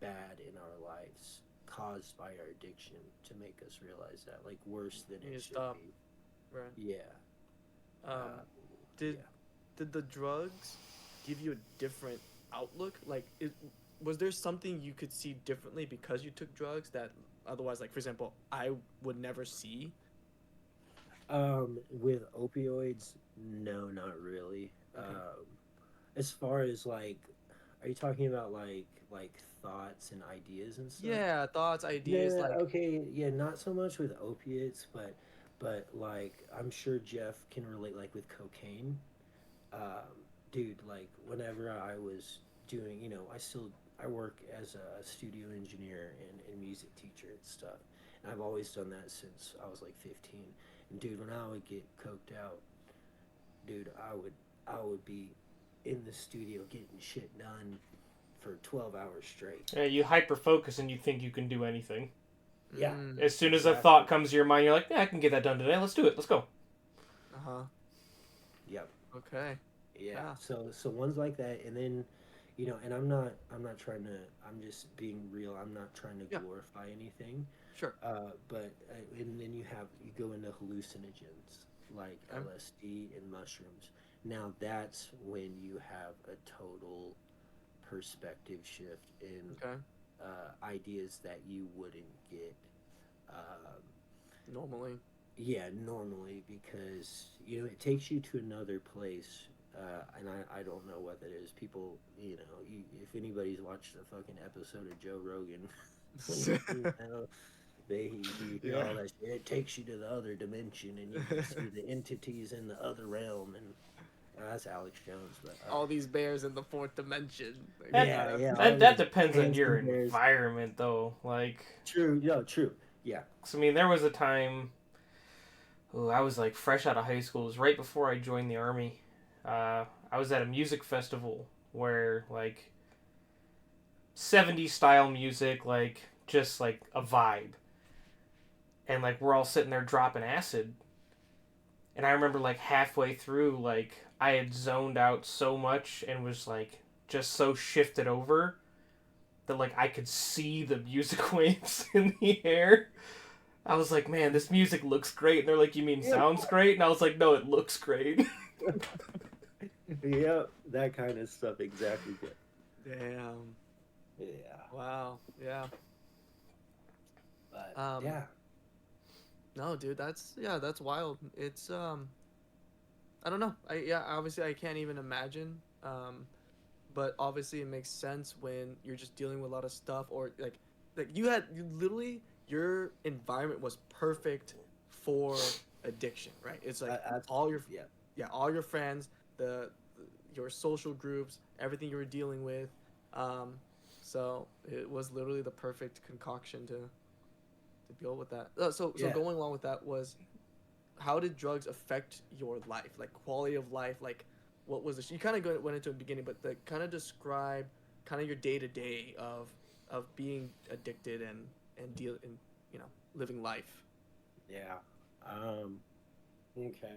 bad in our lives caused by our addiction to make us realize that, like worse than You it need to should stop. be. Right. Yeah. Um, Uh, did yeah. did the drugs give you a different outlook? Like, was there something you could see differently because you took drugs that otherwise, like for example, I would never see? With opioids, no, not really. Okay. As far as like, are you talking about like thoughts and ideas and stuff? Yeah, thoughts, ideas, No, like okay, yeah, not so much with opiates, but like I'm sure Jeff can relate, like with cocaine. Um, Dude, like whenever I was doing, I work as a studio engineer and music teacher and stuff, and I've always done that since I was like 15. And dude, when I would get coked out, dude, I would be in the studio getting shit done for 12 hours straight. Yeah, you hyper focus and you think you can do anything. Yeah, mm, As soon as a exactly. thought comes to your mind, you're like, yeah, I can get that done today. Let's do it. Let's go. huh. Yep. Okay. Yeah. Yeah. So ones like that, and then, and I'm not trying to. I'm just being real. I'm not trying to Yeah. glorify anything. Sure. But and then you go into hallucinogens like Okay. LSD and mushrooms. Now that's when you have a total perspective shift in Okay. ideas that you wouldn't get. Um, Normally. yeah, normally because it takes you to another place, and I don't know what that is. People, if anybody's watched a fucking episode of Joe Rogan, he Yeah. all that shit. It takes you to the other dimension, and you can see the entities in the other realm, and that's Alex Jones. But All these bears in the fourth dimension. Like, That yeah, yeah, all that these depends on your dancing bears. environment, though. Like, True, no, true. Yeah, 'cause, I mean, there was a time. Oh, I was like fresh out of high school. It was right before I joined the army. I was at a music festival where like 70s style music, like just like a vibe, and like we're all sitting there dropping acid. And I remember like halfway through, like I had zoned out so much and was like just so shifted over that like I could see the music waves in the air. I was like, man, this music looks great. And they're like, you mean sounds great? And I was like, no, it looks great. yeah, that kind of stuff. Exactly. damn. Yeah, Wow. Yeah. but Um. yeah, No, dude. That's wild. It's I don't know. Obviously I can't even imagine. But obviously it makes sense when you're just dealing with a lot of stuff, or like you literally, your environment was perfect for addiction, right? It's like all your yeah. all your friends, your social groups, everything you were dealing with. So it was literally the perfect concoction to deal with that. So Yeah. going along with that was, how did drugs affect your life, like quality of life, like what was the you kind of went into the beginning, but kind of describe kind of your day to day of being addicted and deal and living life. Yeah. Okay.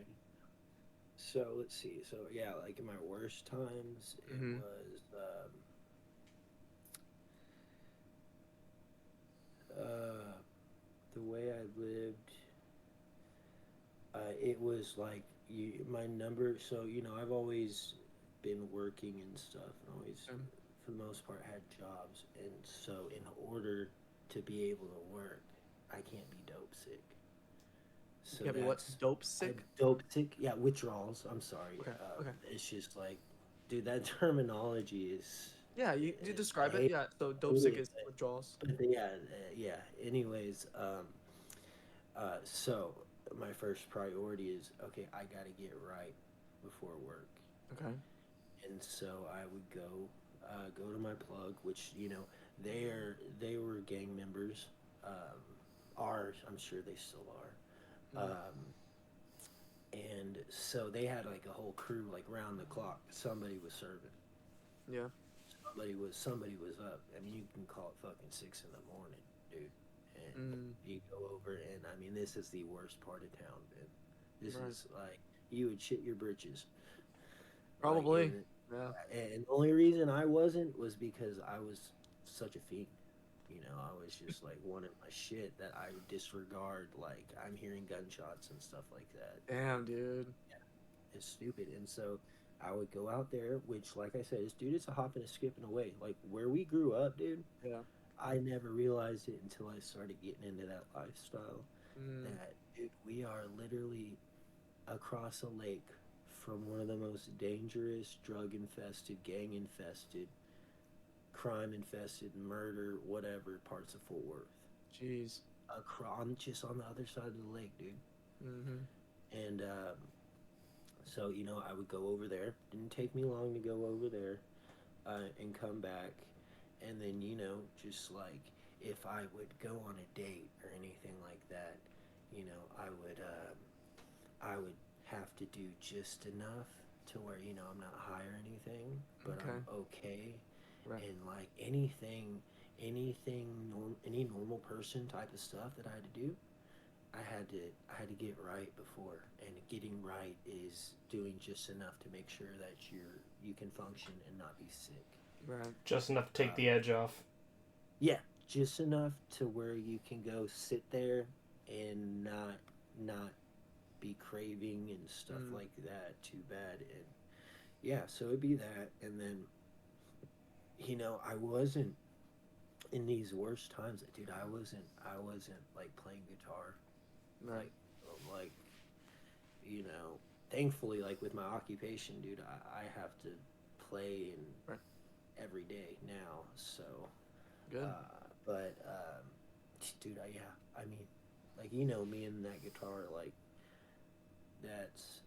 So let's see. So yeah, like in my worst times, it Mm-hmm. was uh, the way I lived. It was like my number. So I've always been working and stuff, and always, for the most part, had jobs. And so, in order to be able to work, I can't be dope sick. So Yeah, but what, that's dope sick? dope sick. Yeah, withdrawals. I'm sorry. Okay. Okay. It's just like, dude, that terminology is. Yeah, you I describe it. hate Yeah, so dope it, sick is withdrawals. but yeah, yeah. Anyways, so my first priority is okay. I gotta get right before work, Okay. and so I would go to my plug, which they were gang members. Are I'm sure they still are. Mm. And so they had like a whole crew like round the clock. Somebody was serving. Yeah. Somebody was up. I mean, you can call it fucking 6 in the morning, dude. And Mm. you go over, and I mean, this is the worst part of town, man. This Right. is like you would shit your britches. Probably. Like, Yeah. and the only reason I wasn't was because I was such a fiend. I was just like wanting my shit that I would disregard. Like I'm hearing gunshots and stuff like that. Damn, dude. It's stupid. And so I would go out there, which, like I said, it's a hopping and skipping away. Like where we grew up, dude. Yeah. I never realized it until I started getting into that lifestyle. Mm. That, dude, we are literally across a lake from one of the most dangerous, drug infested, gang infested, crime infested, murder, whatever parts of Fort Worth. Jeez. Just on the other side of the lake, dude. Mm-hmm. And so I would go over there. Didn't take me long to go over there, and come back, and then just like if I would go on a date or anything like that, I would have to do just enough to where I'm not high or anything, but Okay. I'm okay. Right. And like any normal person type of stuff that I had to do, I had to get right before, and getting right is doing just enough to make sure that you can function and not be sick. Right. Just enough to take Uh, the edge off. yeah, just enough to where you can go sit there and not be craving and stuff Mm. like that too bad. And yeah, so it'd be that. And then I wasn't in these worst times, dude. I wasn't like playing guitar, Right. like like you know. Thankfully, like with my occupation, dude, I have to play and Right. every day now. So, Good. but dude, yeah, I mean, like me and that guitar, like that's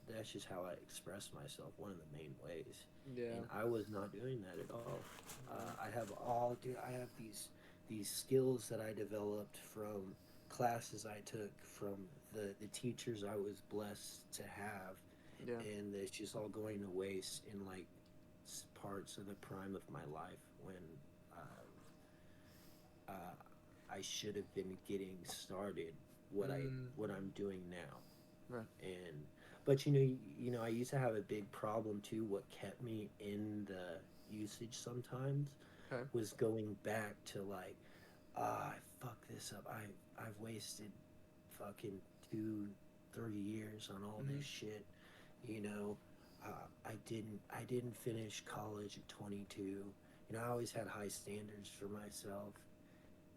that's just how I express myself. One of the main ways, Yeah. and I was not doing that at all. Right. Dude, I have these skills that I developed from classes I took from the teachers I was blessed to have, Yeah. and it's just all going to waste in like parts of the prime of my life when uh, I should have been getting started Mm. what I'm doing now. Right. And but I used to have a big problem too. What kept me in the usage sometimes Okay. was going back to like, I fucked this up. I've wasted fucking 2 3 years on all Mhm. this shit. You know, I didn't finish college at 22. I always had high standards for myself,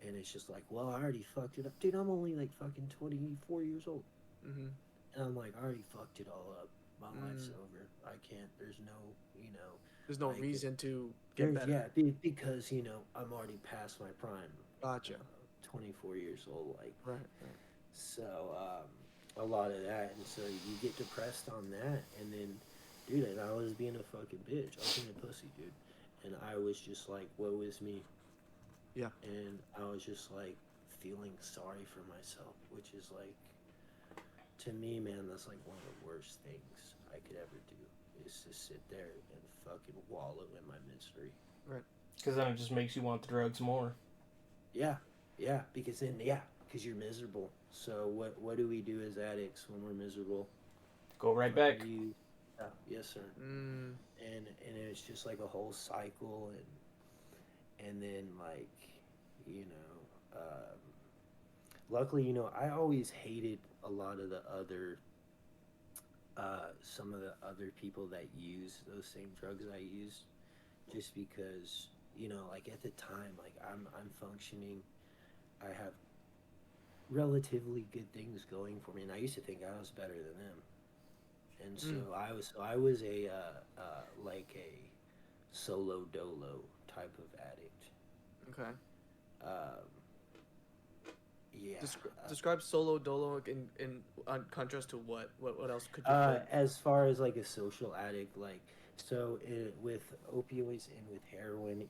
and it's just like, well, I already fucked it up, dude. I'm only like fucking 24 years old, Mhm. and I'm like, I already fucked it all up. My life's Mm. over. I can't. There's no, There's no like reason to get there's better. because I'm already past my prime. Gotcha. 24 years old, like Right. Right. so. A lot of that, and so you get depressed on that, and then, dude, and I was being a fucking bitch. I was being a pussy, dude, and I was just like, woe is me, Yeah. and I was just like feeling sorry for myself, which is like, to me, man, that's like one of the worst things I could ever do is to sit there and fucking wallow in my misery. Right. Because then it just makes you want the drugs more. Yeah, because you're miserable. So what do we do as addicts when we're miserable? Go right Fucking back. you. Yeah, yes, sir. Mm. And it's just like a whole cycle, and then like, you know, luckily, I always hated a lot of the other some of the other people that use those same drugs I used, just because like at the time, like I'm functioning, I have relatively good things going for me, and I used to think I was better than them, and so Mm. I was a like a solo dolo type of addict. Okay. Um, yeah. Describe solo dolo in contrast to what? What else could you put? As far as like a social addict, like so with opioids and with heroin,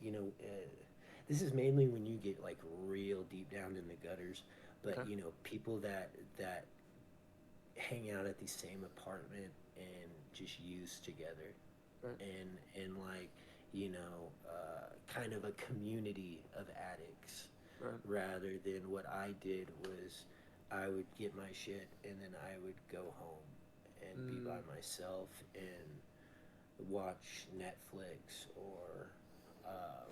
this is mainly when you get like real deep down in the gutters. But Okay. people that hang out at the same apartment and just use together, Right. and like kind of a community of addicts, Right. rather than what I did was I would get my shit and then I would go home and be by Mm. myself and watch Netflix or um,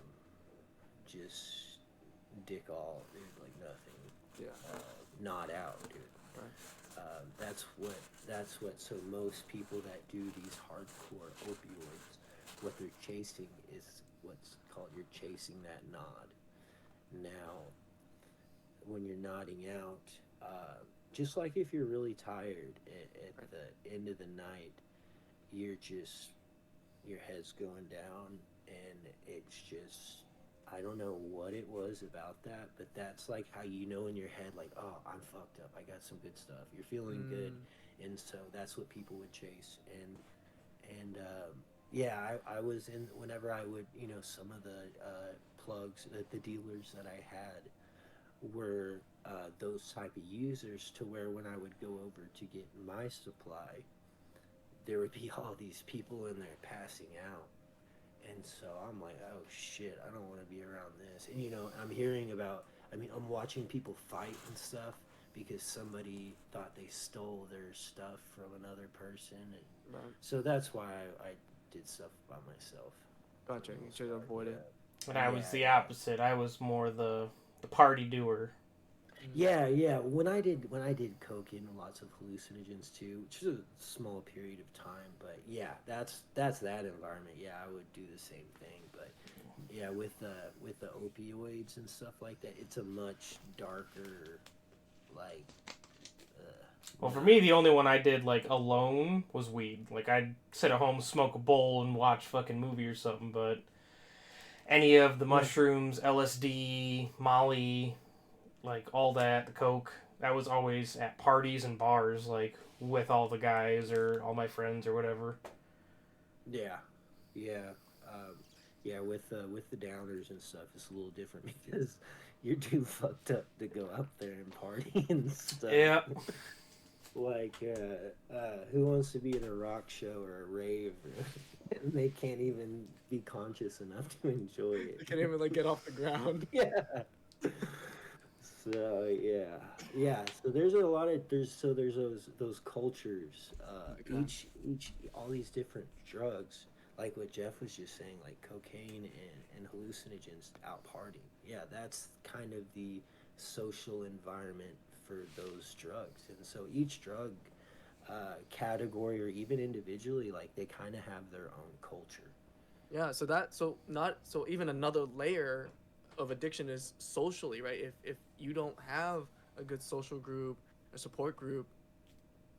just dick all, dude, like nothing, Yeah. not out, dude. Right. That's what. So most people that do these hardcore opioids, what they're chasing is what's called, you're chasing that nod. Now, when you're nodding out, just like if you're really tired at Right. the end of the night, you're just your head's going down, and it's just, I don't know what it was about that, but that's like how in your head, like, oh, I'm fucked up, I got some good stuff, you're feeling good. Mm. And so that's what people would chase. And yeah, I was in, whenever I would, some of the plugs, the dealers that I had were those type of users, to where when I would go over to get my supply, there would be all these people in there passing out. And so I'm like, oh shit, I don't want to be around this. And I'm I mean, I'm watching people fight and stuff because somebody thought they stole their stuff from another person, and Right. so that's why I did stuff by myself. Gotcha. You should avoid it. And I was Yeah, the yeah. opposite. I was more the party doer. Yeah, yeah. When I did coke and lots of hallucinogens too, which is a small period of time, but yeah, that's that environment. Yeah, I would do the same thing, but yeah, with the opioids and stuff like that, it's a much darker, like, Well, for nah. me, the only one I did like alone was weed. Like I'd sit at home, smoke a bowl, and watch fucking movie or something. But any of the Yeah, mushrooms, LSD, Molly, like all that, the coke, that was always at parties and bars, like with all the guys or all my friends or whatever. yeah, yeah, um, yeah. With the downers and stuff, it's a little different because you're too fucked up to go up there and party and stuff. Yeah. Like, who wants to be at a rock show or a rave? And they can't even be conscious enough to enjoy You it. can't even like get off the ground. Yeah. So yeah, yeah. So there's a lot of there's those cultures. Okay. Each all these different drugs, like what Jeff was just saying, like cocaine and hallucinogens out partying. Yeah, that's kind of the social environment for those drugs, and so each drug category or even individually, like they kind of have their own culture. Yeah, so that so not so even another layer of addiction is socially, right? If you don't have a good social group, a support group,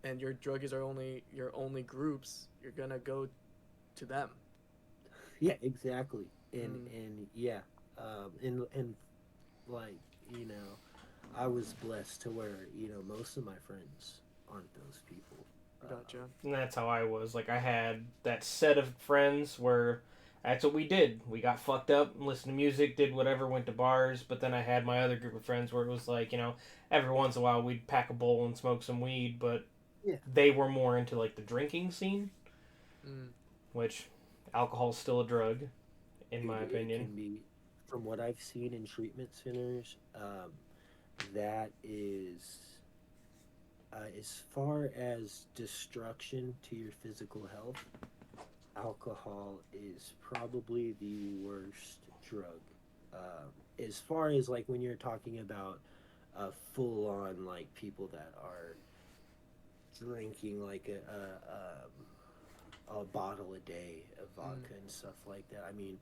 and your druggies are only your only groups, you're gonna go to them. Yeah, exactly. Mm, And yeah, and like you know, I was blessed to where most of my friends aren't those people. gotcha. And that's how I was. Like I had that set of friends where that's what we did. We got fucked up, listened to music, did whatever, went to bars. But then I had my other group of friends where it was like, every once in a while we'd pack a bowl and smoke some weed. But Yeah, they were more into like the drinking scene, Mm, which alcohol's still a drug, in dude, my it opinion. can be, from what I've seen in treatment centers, that is, as far as destruction to your physical health, alcohol is probably the worst drug. As far as like when you're talking about full on like people that are drinking like a bottle a day of mm, vodka and stuff like that. I mean,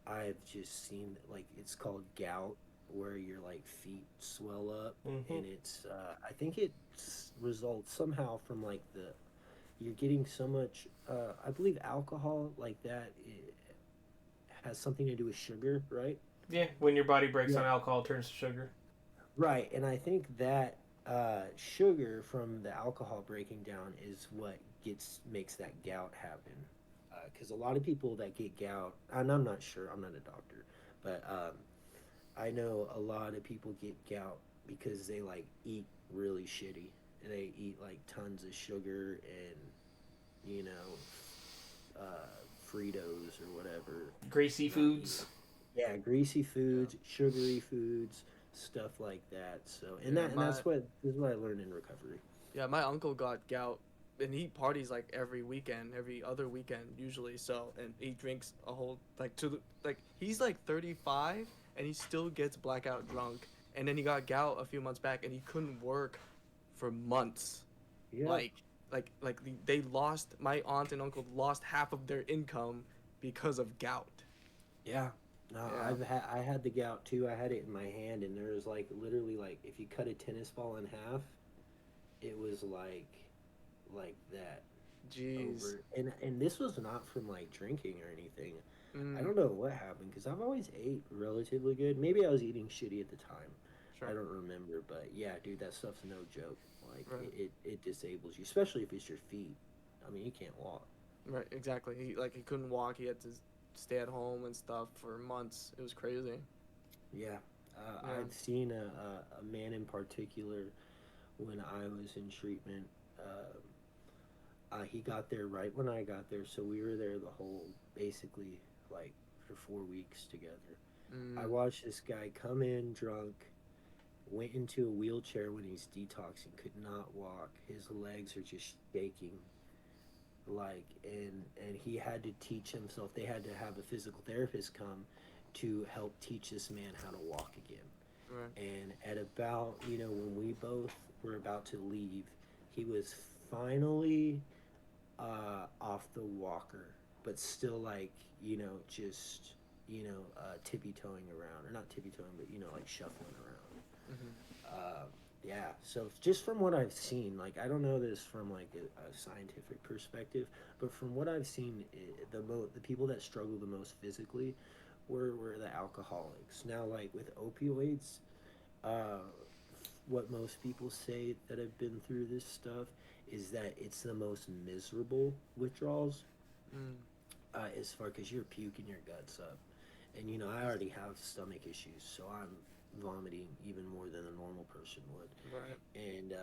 I've just seen like it's called gout, where your like feet swell up, Hmm. and it's I think it results somehow from like the you're getting so much. I believe alcohol like that has something to do with sugar, right? Yeah, when your body breaks Yeah. down alcohol, it turns to sugar. Right, and I think that sugar from the alcohol breaking down is what gets makes that gout happen. Because a lot of people that get gout, and I'm not sure, I'm not a doctor, but I know a lot of people get gout because they like eat really shitty. They eat like tons of sugar and you know Fritos or whatever. Greasy Not eat foods. Yeah, greasy yeah. foods, sugary foods, stuff like that. So, and Yeah, that and my that's what this is what I learned in recovery. yeah, my uncle got gout and he parties like every weekend, every other weekend usually. So, and he drinks a whole like like he's like 35 and he still gets blackout drunk. And then he got gout a few months back and he couldn't work for months. Yeah, Like they lost my aunt and uncle lost half of their income because of gout. yeah. No, Yeah. I had the gout too. I had it in my hand, and there was like literally like if you cut a tennis ball in half, it was like that Jeez. over. And this was not from like drinking or anything. I Mm, don't know what happened because I've always ate relatively good. Maybe I was eating shitty at the time. I sure. don't remember, but yeah, dude, that stuff's no joke. Like Right. it disables you, especially if it's your feet. I mean, you can't walk. Right, exactly. He couldn't walk. He had to stay at home and stuff for months. It was crazy. Yeah, Yeah. I'd seen a man in particular when I was in treatment. He got there right when I got there, so we were there the whole basically like for 4 weeks together. I Mm, watched this guy come in drunk, went into a wheelchair when he's detoxing, could not walk. His legs are just shaking. Like, and he had to teach himself. They had to have a physical therapist come to help teach this man how to walk again. Right. And at about, when we both were about to leave, he was finally off the walker, but still like, just, tippy toeing around, or not tippy toeing, but like shuffling around. Mm-hmm. Yeah, so just from what I've seen, like, I don't know this from like a scientific perspective, but from what I've seen, the people that struggle the most physically were the alcoholics. Now, like with opioids, uh, what most people say that have been through this stuff is that it's the most miserable withdrawals, Mm. as far because you're puking your guts up, and I already have stomach issues, so I'm vomiting even more than a normal person would, Right. and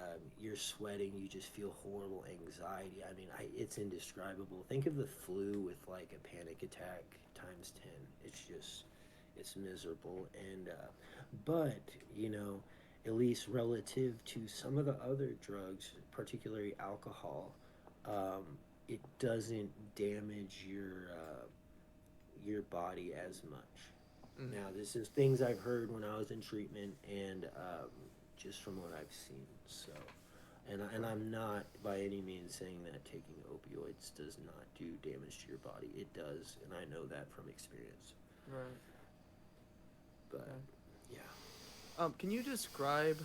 you're sweating, you just feel horrible anxiety. I mean, it's indescribable. Think of the flu with like a panic attack times 10. It's miserable, and but at least relative to some of the other drugs, particularly alcohol, um, it doesn't damage your body as much. Mm. Now, this is things I've heard when I was in treatment, and just from what I've seen. So, and I'm not by any means saying that taking opioids does not do damage to your body. It does, and I know that from experience. Right. But Okay. yeah, Can you describe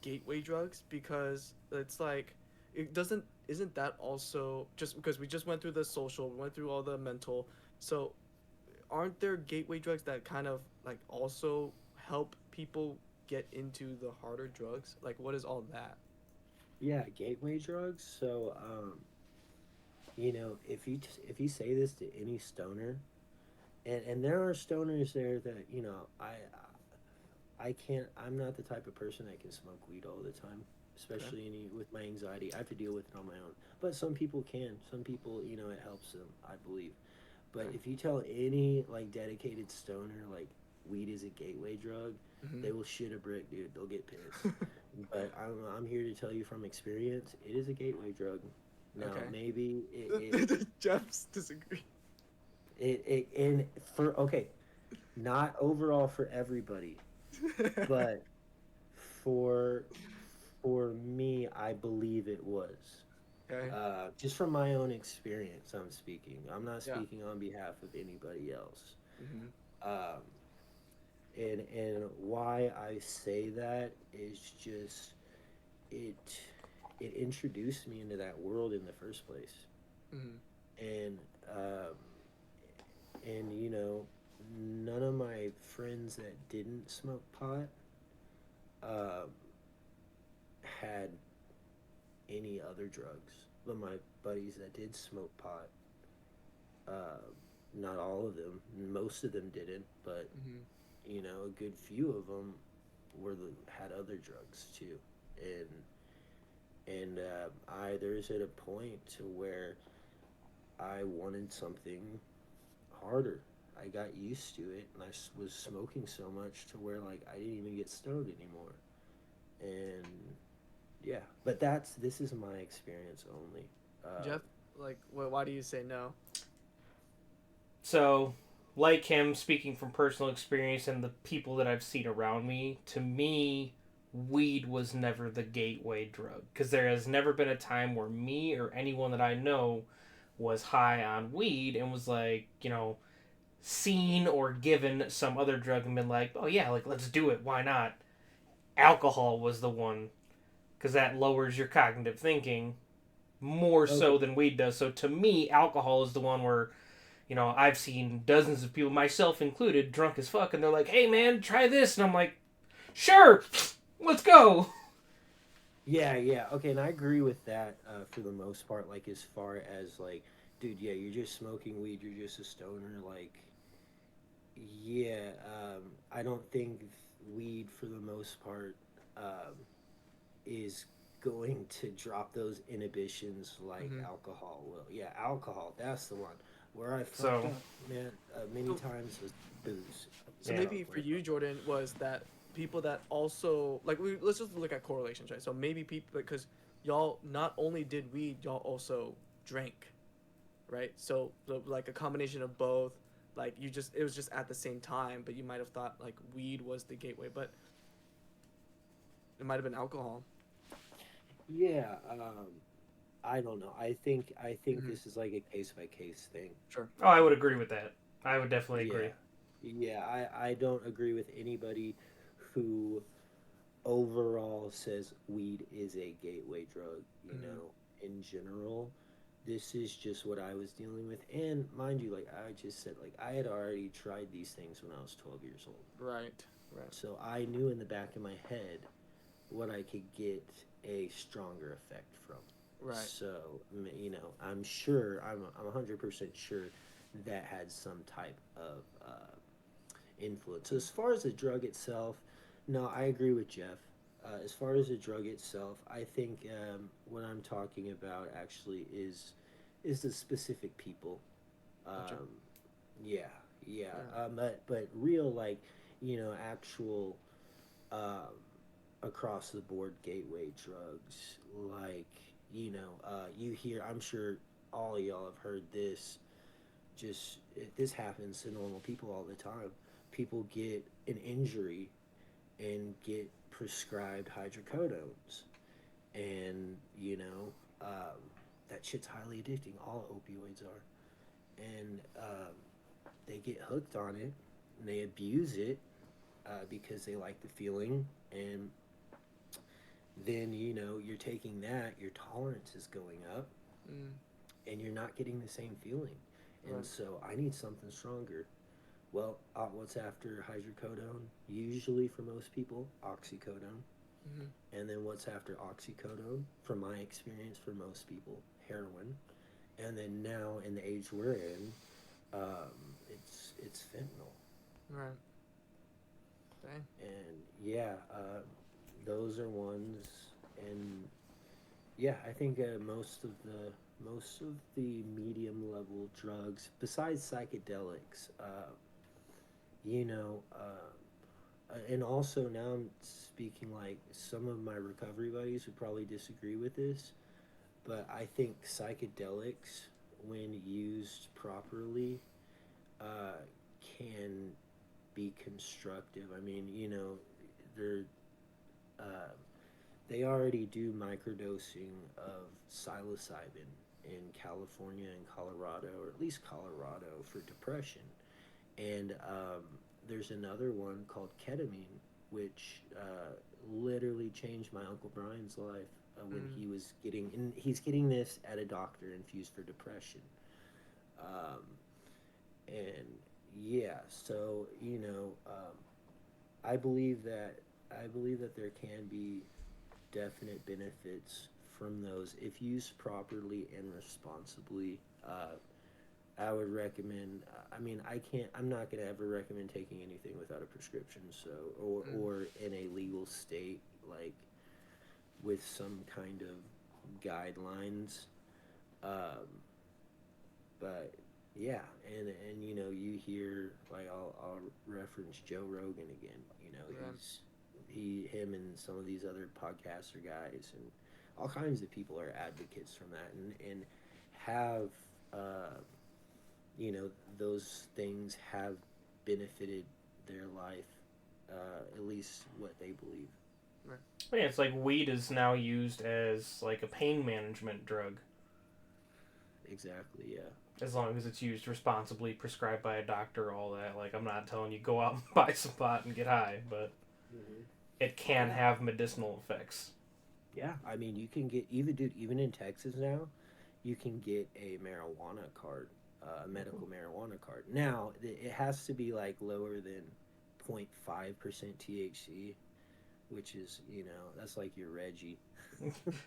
gateway drugs? Because it's like, it doesn't. Isn't that also just because we just went through the social, we went through all the mental. So, aren't there gateway drugs that kind of like also help people get into the harder drugs? Like, what is all that? yeah, gateway drugs. So, if you say this to any stoner, and there are stoners there that I can't. I'm not the type of person that can smoke weed all the time, Okay. especially with my anxiety. I have to deal with it on my own. But some people can. Some people, it helps them, I believe. But Okay. if you tell any like dedicated stoner like weed is a gateway drug, Mm-hmm. they will shit a brick, dude. They'll get pissed. But I'm here to tell you from experience, it is a gateway drug. Now Okay. maybe it Jeff's disagree. it, it and for okay, not overall for everybody, but for for me, I believe it was. Okay. Just from my own experience, I'm speaking. I'm not Yeah. speaking on behalf of anybody else. Mm-hmm. Um, and why I say that is just it it introduced me into that world in the first place, Mm-hmm. and um, and none of my friends that didn't smoke pot um, had any other drugs, but my buddies that did smoke pot, uh, not all of them, most of them didn't, but Mm-hmm. a good few of them had other drugs too, and I there's at a point to where I wanted something harder. I got used to it, and was smoking so much to where like I didn't even get stoned anymore, and yeah. But this is my experience only. Jeff, like, why do you say no? So, like him, speaking from personal experience and the people that I've seen around me, to me, weed was never the gateway drug. Because there has never been a time where me or anyone that I know was high on weed and was like, seen or given some other drug and been like, oh yeah, like let's do it, why not? Alcohol was the one, because that lowers your cognitive thinking more Okay. so than weed does. So to me, alcohol is the one where I've seen dozens of people, myself included, drunk as fuck, and they're like, hey man, try this. And I'm like, sure, let's go. Yeah, yeah. Okay, and I agree with that for the most part. Like, as far as, like, dude, yeah, you're just smoking weed, you're just a stoner. Like, yeah, I don't think weed, for the most part, um, is going to drop those inhibitions like Mm-hmm. alcohol will. Yeah, alcohol, that's the one. Where I fucked So, up, man, many So, times was booze. so yeah. maybe for you, Jordan, was that people that also like let's just look at correlations, right? So maybe people, because y'all not only did weed, y'all also drank, right? So like a combination of both. Like you just it was just at the same time, but you might have thought like weed was the gateway, but it might have been alcohol. Yeah, I don't know. I think Hmm. this is like a case by case thing. Sure. Oh, I would agree with that. I would definitely Yeah, agree. yeah. I don't agree with anybody who overall says weed is a gateway drug. You Hmm. know, in general, this is just what I was dealing with. And mind you, like I just said, like I had already tried these things when I was 12 years old, Right. Right. so I knew in the back of my head what I could get a stronger effect from. Right. So, you know, I'm sure, I'm 100% sure that had some type of influence. So, as far as the drug itself, no, I agree with Jeff. As far as the drug itself, I think what I'm talking about actually is the specific people. Gotcha. Um, yeah, yeah. Yeah. But real like actual um, across the board gateway drugs like you hear, I'm sure all y'all have heard this, this happens to normal people all the time. People get an injury and get prescribed hydrocodones, and that shit's highly addicting. All opioids are. And they get hooked on it and they abuse it because they like the feeling. And then you're taking that, your tolerance is going up, Mm. and you're not getting the same feeling. And Right. so I need something stronger. Well, what's after hydrocodone? Usually for most people, oxycodone. Hmm. And then what's after oxycodone? From my experience, for most people, heroin. And then now in the age we're in, it's fentanyl. Right. Dang. And yeah, those are ones. And yeah, I think most of the medium level drugs, besides psychedelics, you know, and also now I'm speaking like some of my recovery buddies would probably disagree with this, but I think psychedelics, when used properly, uh, can be constructive. I mean, they're uh, they already do microdosing of psilocybin in California and Colorado, or at least Colorado, for depression. And there's another one called ketamine, which literally changed my Uncle Brian's life when Mm. he was getting, and he's getting this at a doctor infused for depression. Um, and yeah, so I believe that there can be definite benefits from those if used properly and responsibly. I would recommend. I mean, I'm not gonna ever recommend taking anything without a prescription. So, or Mm. or in a legal state, like with some kind of guidelines. Um, but yeah, and you hear, like, I'll reference Joe Rogan again. Right. Him and some of these other podcaster guys and all kinds of people are advocates from that, and have uh, those things have benefited their life, at least what they believe. Right. But yeah, it's like weed is now used as like a pain management drug, Exactly. Yeah. as long as it's used responsibly, prescribed by a doctor, all that. Like, I'm not telling you go out and buy some pot and get high, but Hmm. it can Yeah. have medicinal effects. Yeah. I mean, you can get, even, dude, even in Texas now, you can get a marijuana card, a medical marijuana card. Now, it has to be like lower than 0.5% THC, which is, that's like your Reggie.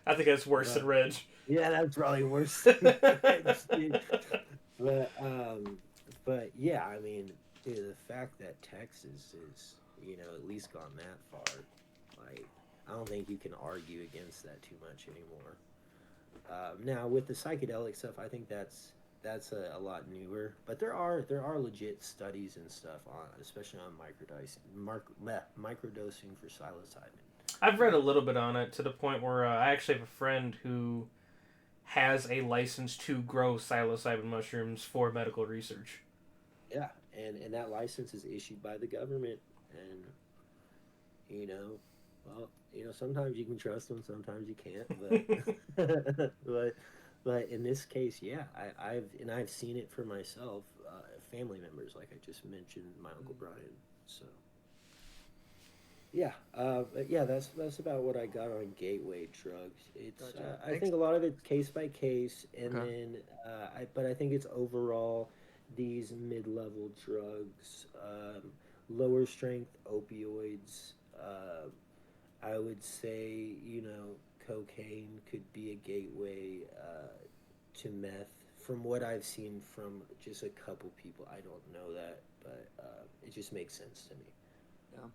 I think that's worse than But Reg. yeah, that's probably worse than Reggie. But yeah, I mean, dude, the fact that Texas is, at least gone that far, like, I don't think you can argue against that too much anymore. Now with the psychedelic stuff, I think that's a lot newer. But there are legit studies and stuff on, especially on microdosing for psilocybin. I've read a little bit on it to the point where I actually have a friend who has a license to grow psilocybin mushrooms for medical research. Yeah, and that license is issued by the government, and you know, well, sometimes you can trust them, sometimes you can't, but but in this case, yeah, I've seen it for myself, family members, like I just mentioned, my uncle Brian. So yeah, but yeah, that's about what I got on gateway drugs. It's Gotcha. I Thanks. think a lot of it's case by case, and Okay. then I think it's overall these mid-level drugs, lower strength opioids. I would say cocaine could be a gateway to meth. From what I've seen from just a couple people, I don't know that, but it just makes sense to me. Yeah.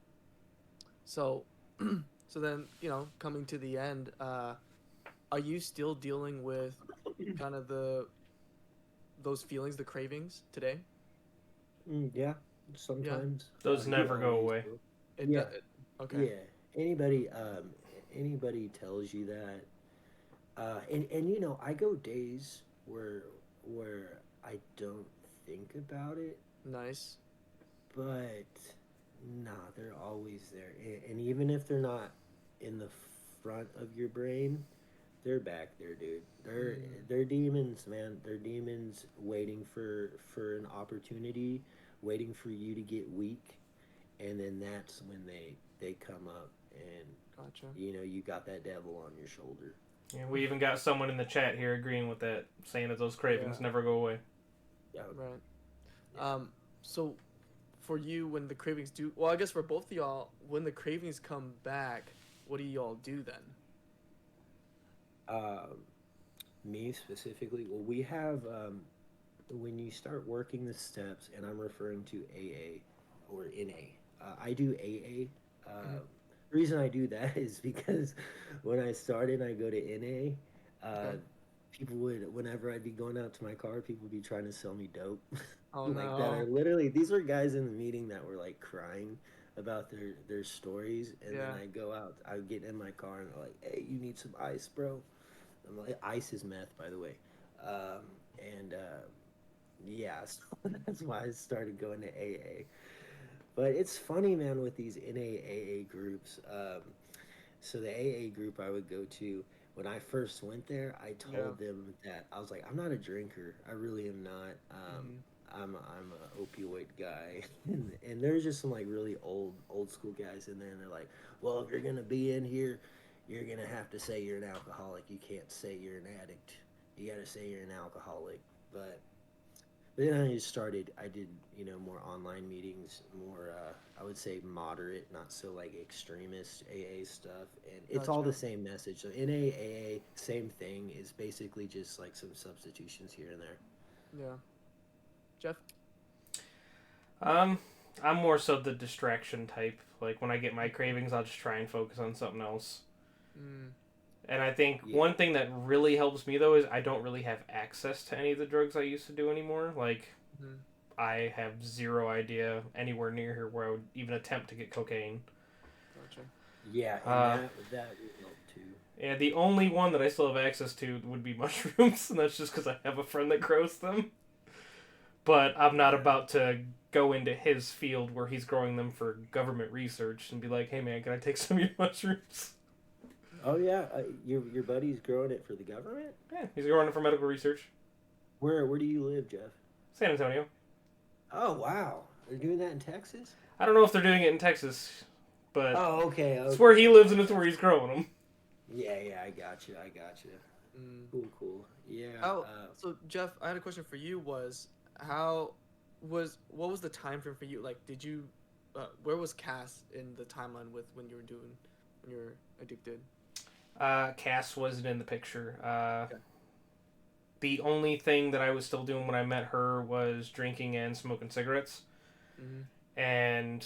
So, so then coming to the end, are you still dealing with kind of those feelings, the cravings today? Yeah, Yeah. sometimes. Those You never go always away. will. It, Yeah, okay. yeah. Anybody tells you that, and I go days where I don't think about it, Nice. but nah, they're always there, and even if they're not in the front of your brain, they're back there, dude. Mm, They're demons, man. They're demons waiting for an opportunity, waiting for you to get weak, and then that's when they come up, and gotcha. you got that devil on your shoulder. Yeah, we even got someone in the chat here agreeing with that, saying that those cravings Yeah. never go away. Yeah, Right. yeah. So for you, when the cravings do, well, I guess for both of y'all, when the cravings come back, what do y'all do then? Um, Me specifically, well, we have when you start working the steps, and I'm referring to AA or NA. I do AA. Hmm. The reason I do that is because when I started, I go to NA. Okay. People would, whenever I'd be going out to my car, people would be trying to sell me dope, Oh like that are no. literally. These were guys in the meeting that were like crying about their stories, and then Yeah. I go out, I get in my car, and they're like, "Hey, you need some ice, bro?" I'm like, ice is meth, by the way. Um, and yeah, so that's why I started going to AA. But it's funny, man, with these NAAA groups. So the AA group I would go to, when I first went there, I Yeah. told them that I was like, I'm not a drinker. I really am not. Hmm. I'm a opioid guy, and there's just some like really old school guys in there, and they're like, well, if you're gonna be in here, you're gonna have to say you're an alcoholic. You can't say you're an addict. You gotta say you're an alcoholic. But then I just started. I did more online meetings, more I would say moderate, not so like extremist AA stuff, and it's all the Gotcha. same message. So NAAA, same thing. Is basically just like some substitutions here and there. Yeah. Jeff. Um, I'm more so the distraction type. Like when I get my cravings, I'll just try and focus on something else. Mm. And I think Yeah, one thing that really helps me though is I don't really have access to any of the drugs I used to do anymore. Like Hmm. I have zero idea anywhere near here where I would even attempt to get cocaine. Gotcha. yeah, and Uh, that would help too. and the only one that I still have access to would be mushrooms, and that's just because I have a friend that grows them. But I'm not Yeah. about to go into his field where he's growing them for government research and be like, "Hey man, can I take some of your mushrooms?" Oh yeah, your buddy's growing it for the government. Yeah, he's growing it for medical research. Where do you live, Jeff? San Antonio. Oh wow, they're doing that in Texas. I don't know if they're doing it in Texas, but Oh okay, it's where he okay. lives and it's where he's growing them. Yeah, yeah, I got you. I got you. Mm. Cool, cool. Yeah. Oh, so Jeff, I had a question for you. How what was the time frame for you? Like, did you, where was Cass in the timeline with when you were addicted? Cass wasn't in the picture. Okay. The only thing that I was still doing when I met her was drinking and smoking cigarettes. Mm-hmm. And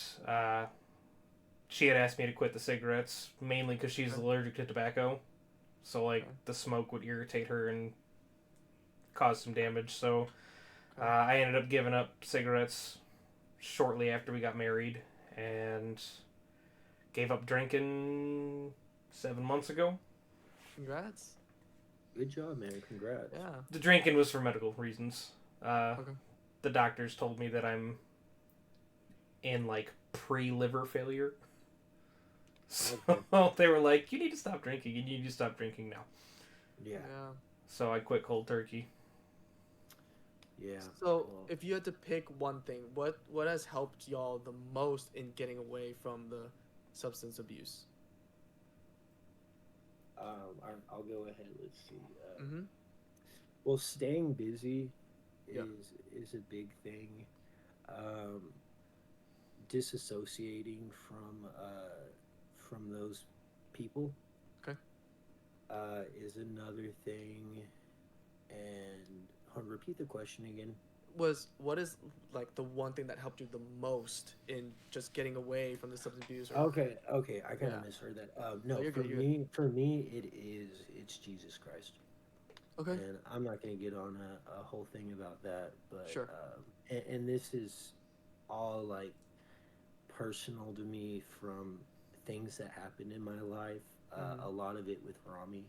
she had asked me to quit the cigarettes mainly because she's Okay. allergic to tobacco. So like Okay. the smoke would irritate her and cause some damage. So I ended up giving up cigarettes shortly after we got married, and gave up drinking 7 months ago. Congrats. Good job, man. Congrats. Yeah. The drinking was for medical reasons. Okay. The doctors told me that I'm in like pre-liver failure. So they were like, you need to stop drinking, and you need to stop drinking now. Yeah. So I quit cold turkey. Yeah. So if you had to pick one thing, what has helped y'all the most in getting away from the substance abuse? I'll go ahead. Let's see. Mm-hmm. Well, staying busy Yeah. is a big thing. Disassociating from those people. Okay. Is another thing. And repeat the question again. What is like the one thing that helped you the most in just getting away from the substance abuse? Okay, I kind of Yeah. misheard that. No, you're for good, you're me, it's Jesus Christ. Okay. And I'm not going to get on a whole thing about that, but Sure. And this is all like personal to me from things that happened in my life. Mhm. A lot of it with Rami,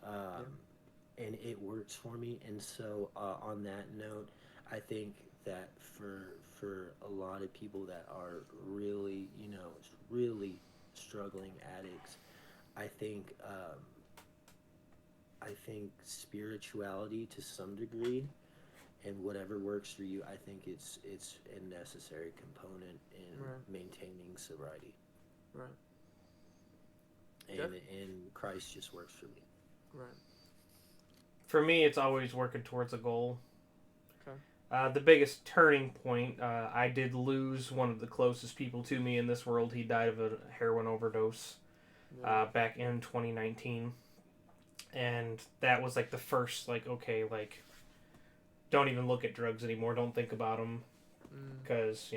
and it works for me. And so on that note, I think that for a lot of people that are really really struggling addicts, I think spirituality to some degree and whatever works for you, I think it's a necessary component in Right. maintaining sobriety. Right. And Christ just works for me. Right. For me, it's always working towards a goal. Okay. The biggest turning point, I did lose one of the closest people to me in this world. He died of a heroin overdose Yeah. back in 2019. And that was like the first, like, okay, like, don't even look at drugs anymore. Don't think about them. Because,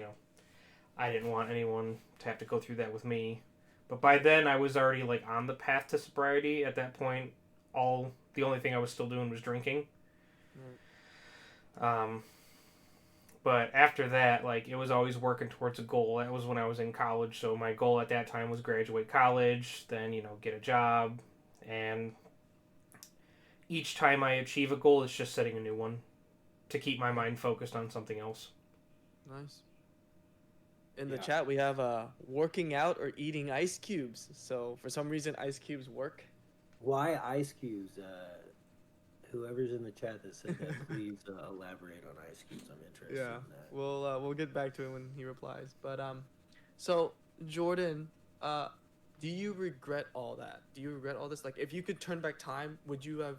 I didn't want anyone to have to go through that with me. But by then, I was already, like, on the path to sobriety. At that point, the only thing I was still doing was drinking. Right. But after that, like, it was always working towards a goal. That was when I was in college. So my goal at that time was graduate college, then, get a job. And each time I achieve a goal, it's just setting a new one to keep my mind focused on something else. Nice. In the chat, we have working out or eating ice cubes. So for some reason, ice cubes work. Why ice cubes? Whoever's in the chat that said that, please elaborate on ice cubes. I'm interested in that. We'll get back to it when he replies. But so Jordan, do you regret all that? Do you regret all this? Like, if you could turn back time, would you have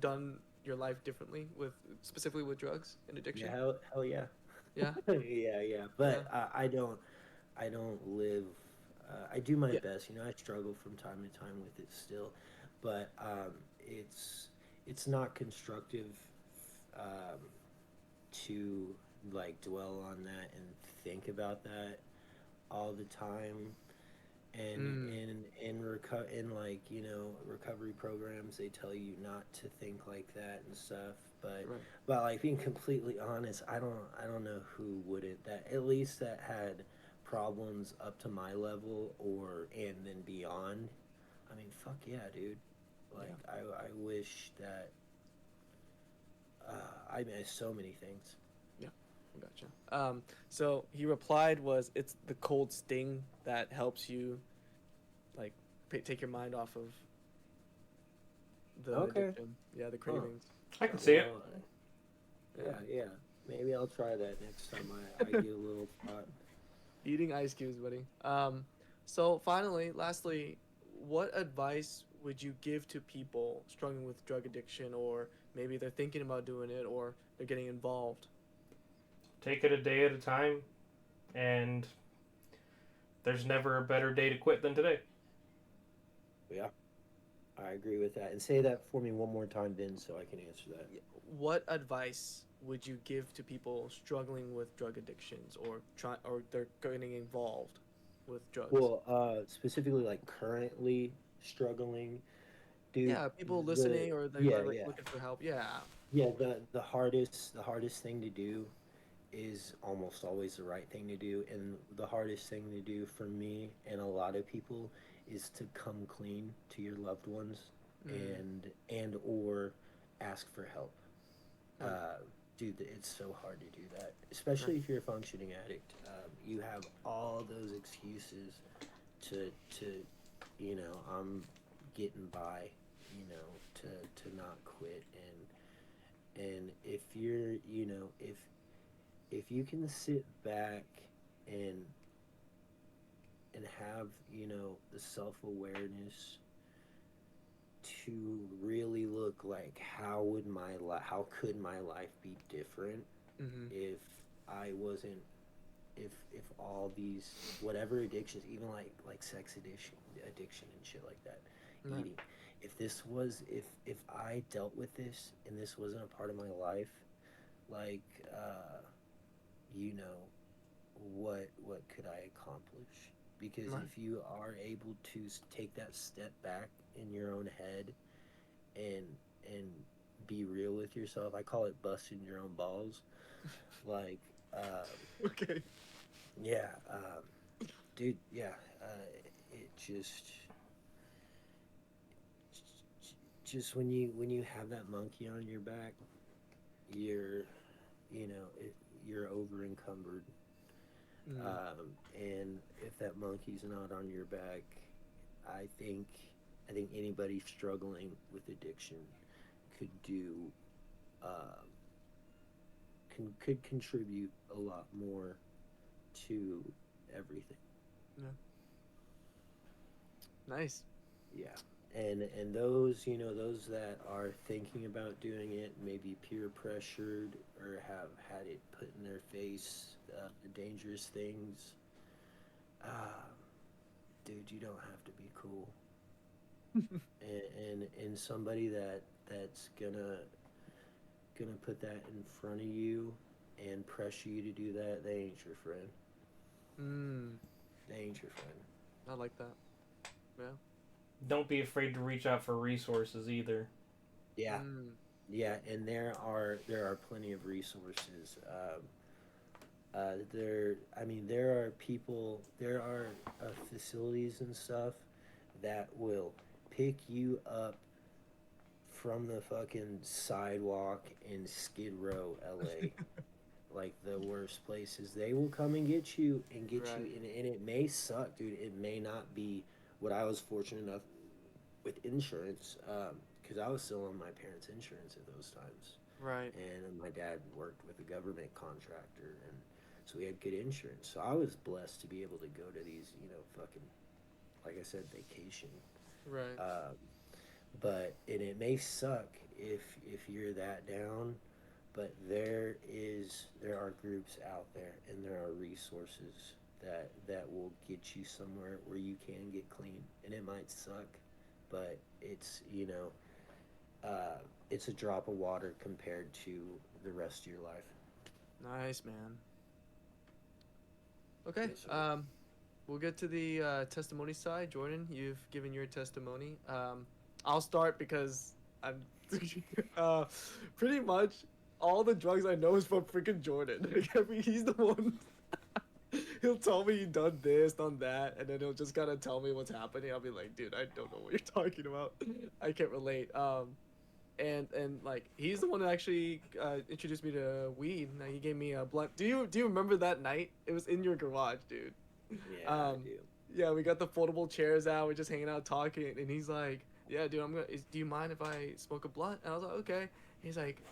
done your life differently specifically with drugs and addiction? Yeah, hell yeah. Yeah. yeah. But I don't live. I do my best. I struggle from time to time with it still, but it's not constructive to like dwell on that and think about that all the time. And in recovery programs, they tell you not to think like that and stuff. But like being completely honest, I don't know who wouldn't, that at least that had problems up to my level and then beyond. I mean, fuck yeah, dude. Like I wish that I missed so many things. Yeah, I gotcha. So he replied it's the cold sting that helps you, like, take your mind off of the addiction. Yeah, the cravings. I can see it. Yeah. Maybe I'll try that next time I get a little pot. Eating ice cubes, buddy. So lastly, what advice would you give to people struggling with drug addiction, or maybe they're thinking about doing it, or they're getting involved? Take it a day at a time, and there's never a better day to quit than today. Yeah, I agree with that. And say that for me one more time, Ben, so I can answer that. What advice would you give to people struggling with drug addictions, or they're getting involved with drugs? Well, specifically like currently struggling. Dude, people listening or they're looking for help. Yeah. Yeah, the hardest thing to do is almost always the right thing to do, and the hardest thing to do for me and a lot of people is to come clean to your loved ones Mm, and or ask for help. right, uh, Dude, it's so hard to do that, right, especially if you're a functioning addict. You have all those excuses to I'm getting by, to not quit. And if you're if you can sit back and have the self-awareness to really look like how could my life be different mm-hmm, if I wasn't if all these whatever addictions, even like sex addiction and shit like that, right, eating, if this was if I dealt with this and this wasn't a part of my life, like uh you know what could I accomplish? Because right, if you are able to take that step back in your own head and and be real with yourself, I call it busting your own balls. Like, okay, yeah, dude, yeah, it just when you have that monkey on your back, you're you're over encumbered. mm, And if that monkey's not on your back, I think I think anybody struggling with addiction could do uh, could contribute a lot more to everything. yeah, nice, Yeah. And those, those that are thinking about doing it, maybe peer pressured or have had it put in their face, dangerous things. Uh, Dude, you don't have to be cool. And somebody that's gonna put that in front of you and pressure you to do that, they ain't your friend. mm, They ain't your friend. I like that, yeah, Don't be afraid to reach out for resources either. Yeah, mm, yeah, and there are plenty of resources. I mean, there are facilities and stuff that will pick you up from the fucking sidewalk in Skid Row, LA, like the worst places. They will come and get you, right, and it may suck, dude. It may not be what I was fortunate enough with insurance, because I was still on my parents' insurance at those times, right, and my dad worked with a government contractor, and so we had good insurance. So I was blessed to be able to go to these, fucking, like I said, vacation. right, Uh, and it may suck if you're that down, but there are groups out there and there are resources that will get you somewhere where you can get clean. And it might suck, but uh, it's a drop of water compared to the rest of your life. nice, man. Okay, Yes, sir. we'll get to the testimony side. Jordan, you've given your testimony. I'll start because I'm uh, pretty much all the drugs I know is from freaking Jordan. I mean, he's the one. He'll tell me he done this, done that, and then he'll just kind of tell me what's happening. I'll be like, dude, I don't know what you're talking about. I can't relate. And like he's the one that actually introduced me to weed. Now he gave me a blunt. Do you remember that night? It was in your garage, dude. Yeah, I Um, do. yeah, we got the foldable chairs out. We're just hanging out talking, and he's like, "Yeah, dude, do you mind if I smoke a blunt?" And I was like, "Okay." He's like,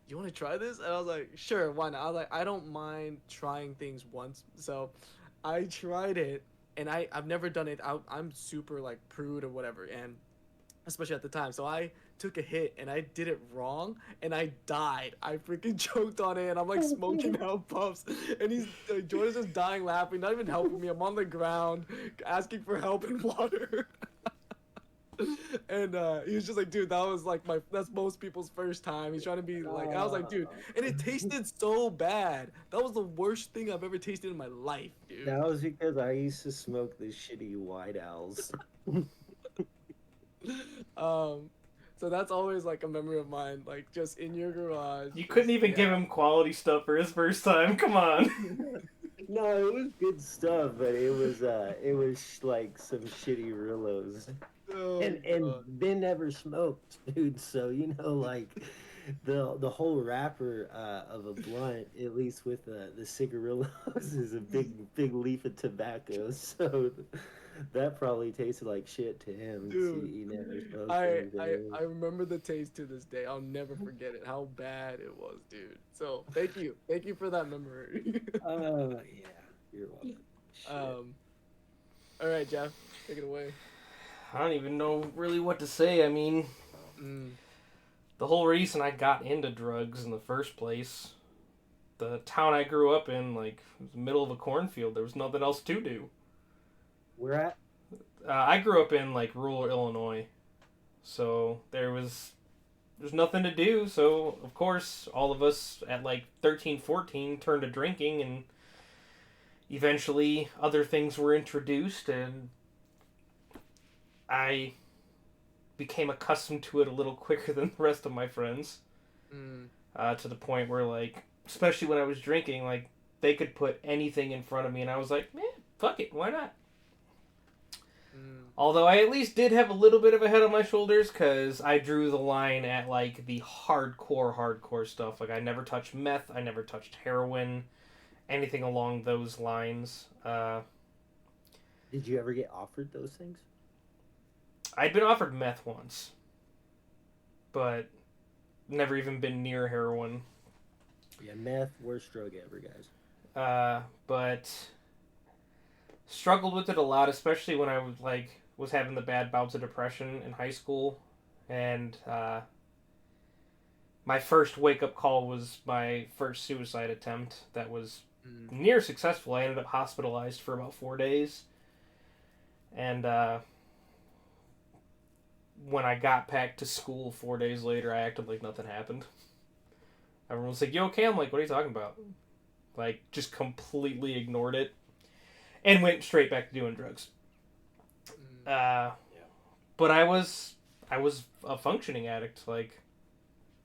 "You want to try this?" And I was like, "Sure, why not?" I was like, "I don't mind trying things once." So, I tried it, and I've never done it. I'm super like prude or whatever, and especially at the time. So I took a hit and I did it wrong and I died. I freaking choked on it and I'm like smoking out puffs and he's Jordan's just dying laughing, not even helping me. I'm on the ground asking for help and water. And he was just like, dude, that was like that's most people's first time. He's trying to be like, I was like, dude, and it tasted so bad. That was the worst thing I've ever tasted in my life, dude. That was because I used to smoke the shitty White Owls. um So that's always like a memory of mine, like just in your garage. You couldn't even give him quality stuff for his first time. Come on. No, it was good stuff, but it was like some shitty Rillos. Oh, And God. Ben never smoked, dude. So like the whole wrapper of a blunt, at least with the cigarillos, is a big leaf of tobacco. So that probably tasted like shit to him. Dude, He never smoked I anything. I remember the taste to this day. I'll never forget it. How bad it was, dude. So thank you for that memory. Yeah, you're welcome. Shit. All right, Jeff, take it away. I don't even know really what to say. I mean, Mm. the whole reason I got into drugs in the first place, the town I grew up in, like, it was the middle of a cornfield. There was nothing else to do. Where at? I grew up in, like, rural Illinois. So there's nothing to do. So, of course, all of us at, like, 13, 14 turned to drinking, and eventually other things were introduced, and I became accustomed to it a little quicker than the rest of my friends. Mm. To the point where, like, especially when I was drinking, like, they could put anything in front of me, and I was like, man, fuck it, why not? Mm. Although I at least did have a little bit of a head on my shoulders, because I drew the line at, like, the hardcore stuff. Like, I never touched meth, I never touched heroin, anything along those lines. Did you ever get offered those things? I'd been offered meth once, but never even been near heroin. Yeah, meth, worst drug ever, guys. But struggled with it a lot, especially when I was having the bad bouts of depression in high school, and my first wake up call was my first suicide attempt. That was near successful. I ended up hospitalized for about 4 days, and when I got back to school 4 days later, I acted like nothing happened. Everyone was like, "You okay?" I'm like, "What are you talking about?" Like, just completely ignored it and went straight back to doing drugs. But I was a functioning addict. Like,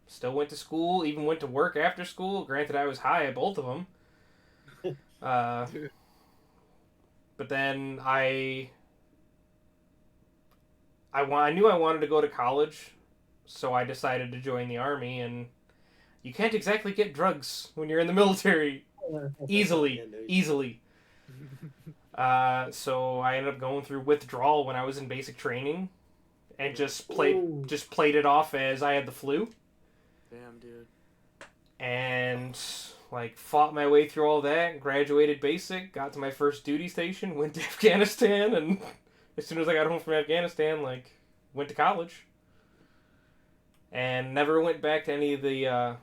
still went to school, even went to work after school. Granted, I was high at both of them. But then I knew I wanted to go to college, so I decided to join the army, and you can't exactly get drugs when you're in the military easily. So I ended up going through withdrawal when I was in basic training, and just played it off as I had the flu. Damn, dude. And like fought my way through all that, graduated basic, got to my first duty station, went to Afghanistan, and as soon as I got home from Afghanistan, like, went to college. And never went back to any of the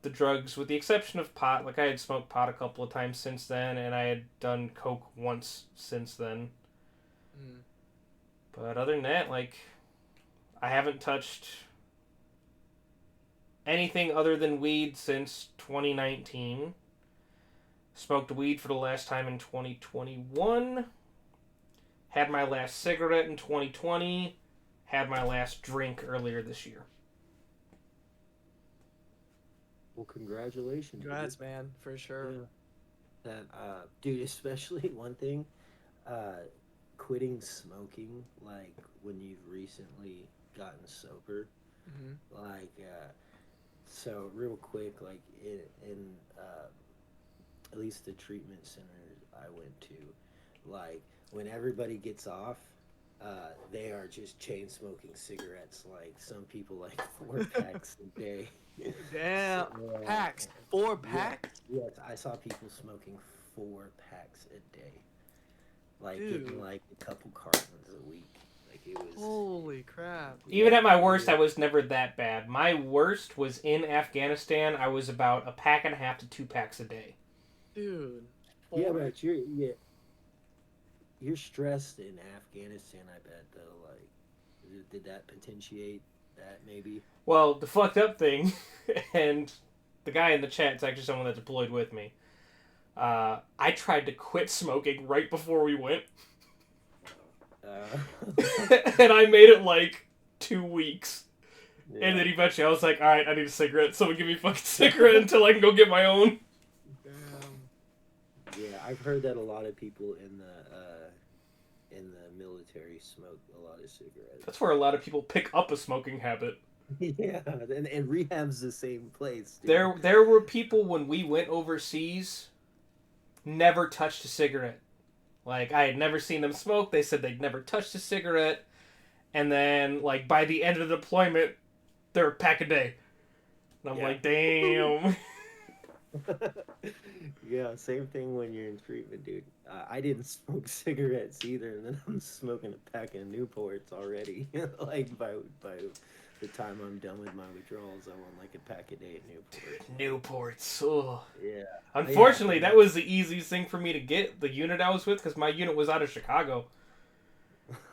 drugs, with the exception of pot. Like, I had smoked pot a couple of times since then, and I had done coke once since then. Mm. But other than that, like, I haven't touched anything other than weed since 2019. Smoked weed for the last time in 2021. Had my last cigarette in 2020. Had my last drink earlier this year. Well, congratulations. Congrats, man, for sure. Yeah. That, dude, especially one thing, quitting smoking, like, when you've recently gotten sober, Mm-hmm. like, so real quick, like, in at least the treatment centers I went to, like, when everybody gets off, they are just chain smoking cigarettes. Like, some people like 4 packs a day. Damn. Packs. 4 packs? Yes, I saw people smoking 4 packs a day. Like, Dude. getting like a couple cartons a week. Like, it was. Holy crap. Even at my worst, I was never that bad. My worst was in Afghanistan. I was about 1.5 packs to 2 packs a day. Dude. Yeah, 4. but you're stressed in Afghanistan, I bet, though. Like, did that potentiate that, maybe? Well, the fucked up thing, and the guy in the chat is actually someone that deployed with me. I tried to quit smoking right before we went. And I made it like 2 weeks. And then eventually I was like, alright, I need a cigarette. Someone give me a fucking cigarette until I can go get my own. Damn. Yeah, I've heard that a lot of people in the military smoke a lot of cigarettes. That's where a lot of people pick up a smoking habit. Yeah, and rehab's the same place. Dude. There were people when we went overseas, never touched a cigarette. Like, I had never seen them smoke. They said they'd never touched a cigarette. And then, like, by the end of the deployment, they're a pack a day. And I'm like, damn. Yeah, same thing when you're in treatment, dude. I didn't smoke cigarettes either, and then I'm smoking a pack of Newports already. Like, by the time I'm done with my withdrawals, I want like a pack a day of Newports. Newports. Oh. Yeah. Unfortunately, that was the easiest thing for me to get, the unit I was with, because my unit was out of Chicago.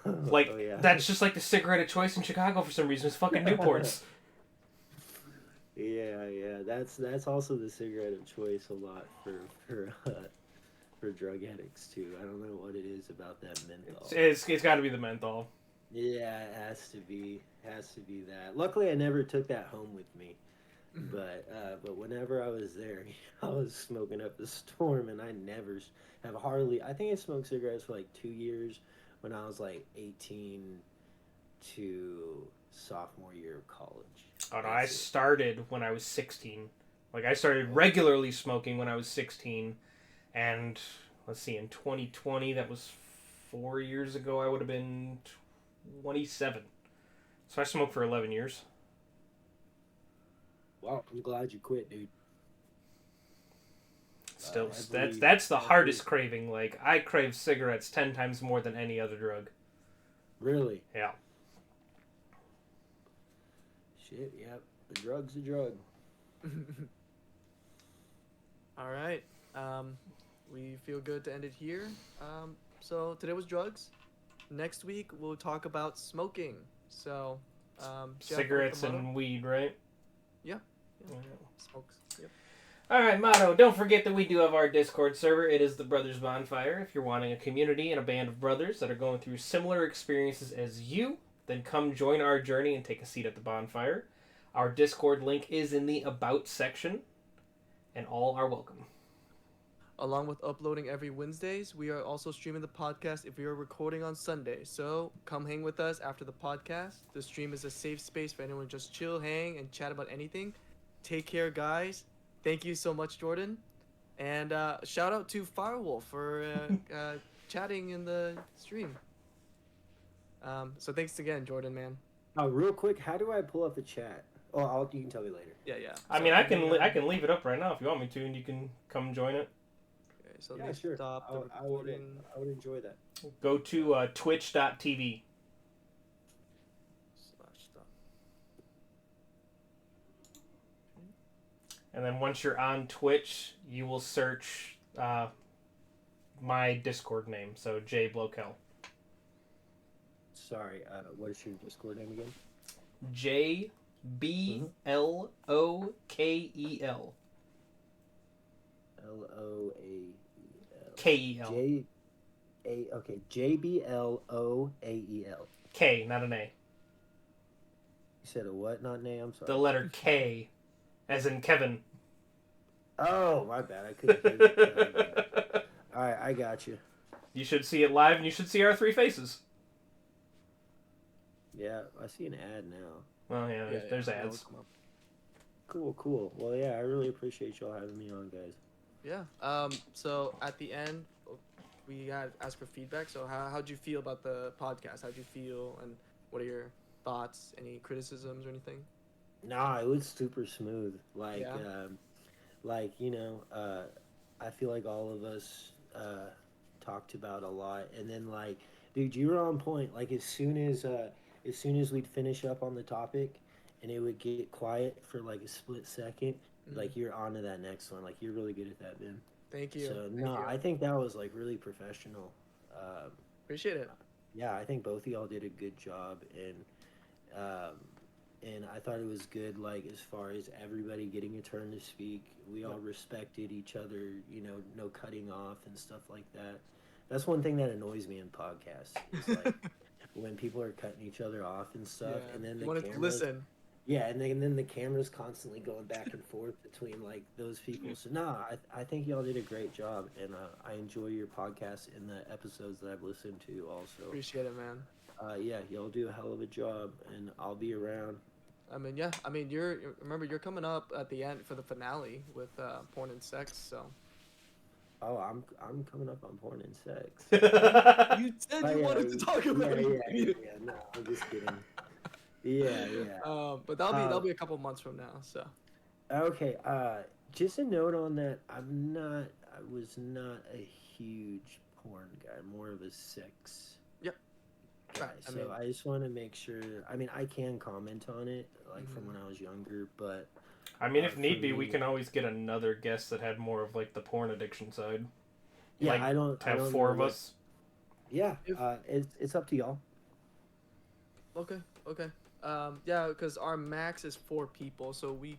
Like, that's just like the cigarette of choice in Chicago for some reason. It's fucking Newports. Yeah. That's also the cigarette of choice a lot for drug addicts too. I don't know what it is about that menthol. It's got to be the menthol. Yeah, it has to be that. Luckily, I never took that home with me. But whenever I was there, I was smoking up a storm, and I never have hardly. I think I smoked cigarettes for like 2 years when I was like 18 to sophomore year of college. Oh no, I started when I was 16. Like, I started regularly smoking when I was 16, and let's see, in 2020, that was 4 years ago, I would have been 27. So I smoked for 11 years. Wow, I'm glad you quit, dude. Still, that's the hardest craving. Like, I crave cigarettes 10 times more than any other drug. Really? Yeah. Shit, yep. The drug's a drug. All right. We feel good to end it here. So today was drugs. Next week we'll talk about smoking. So, Jeff, cigarettes and weed, right? Yeah. Smokes. Yep. Alright, motto. Don't forget that we do have our Discord server. It is the Brothers Bonfire. If you're wanting a community and a band of brothers that are going through similar experiences as you, then come join our journey and take a seat at the bonfire. Our Discord link is in the About section, and all are welcome. Along with uploading every Wednesdays, we are also streaming the podcast if we are recording on Sunday. So come hang with us after the podcast. The stream is a safe space for anyone to just chill, hang, and chat about anything. Take care, guys. Thank you so much, Jordan. And shout out to Firewolf for chatting in the stream. So thanks again, Jordan, man. Oh, real quick, how do I pull up the chat? Oh, you can tell me later. Yeah. I mean, I can leave it up right now if you want me to, and you can come join it. Okay, so Yeah, let me sure. stop the I recording. would enjoy that. Go to twitch.tv. /stop. And then once you're on Twitch, you will search my Discord name, so Jay Blokel. Sorry, what is your Discord name again? JBLOKEL. LOAEL. KEL. Okay, JBLOAEL. K, not an A. You said a what? Not an A. I'm sorry. The letter K, as in Kevin. Oh, my bad. I couldn't hear it. All right, I got you. You should see it live, and you should see our three faces. Yeah, I see an ad now. Well, yeah, there's ads. Cool. Well, yeah, I really appreciate y'all having me on, guys. Yeah. So at the end, we had asked for feedback. So how'd you feel about the podcast? How'd you feel, and what are your thoughts? Any criticisms or anything? Nah, it was super smooth. Like, Yeah. I feel like all of us talked about a lot, and then like, dude, you were on point. Like, as soon as we'd finish up on the topic, and it would get quiet for like a split second, like you're on to that next one. Like, you're really good at that, man. Thank you. So Thank you. I think that was like really professional. Appreciate it. Yeah, I think both of y'all did a good job, and I thought it was good, like, as far as everybody getting a turn to speak. We all respected each other, no cutting off and stuff like that. That's one thing that annoys me in podcasts, is like when people are cutting each other off and stuff, and then you the wanted to cameras, listen. Yeah, and then the camera's constantly going back and forth between like those people. So no, I think y'all did a great job, and I enjoy your podcast and the episodes that I've listened to also. Appreciate it, man. Yeah, y'all do a hell of a job, and I'll be around. I mean, yeah. I mean, remember you're coming up at the end for the finale with porn and sex. So Oh, I'm coming up on porn and sex. you said Oh, you yeah, wanted to talk about it. No, I'm just kidding. Yeah, yeah. But that'll be a couple months from now. So Okay, just a note on that. I was not a huge porn guy, more of a sex Yep. guy. Right, I So mean- I just want to make sure. I mean, I can comment on it, like from when I was younger, but I mean, if For need be, we me- can always get another guest that had more of like the porn addiction side. yeah, Like, I don't. To I have don't four know of what- us. Yeah, If- it's up to y'all. okay. Yeah, because our max is 4 people, so we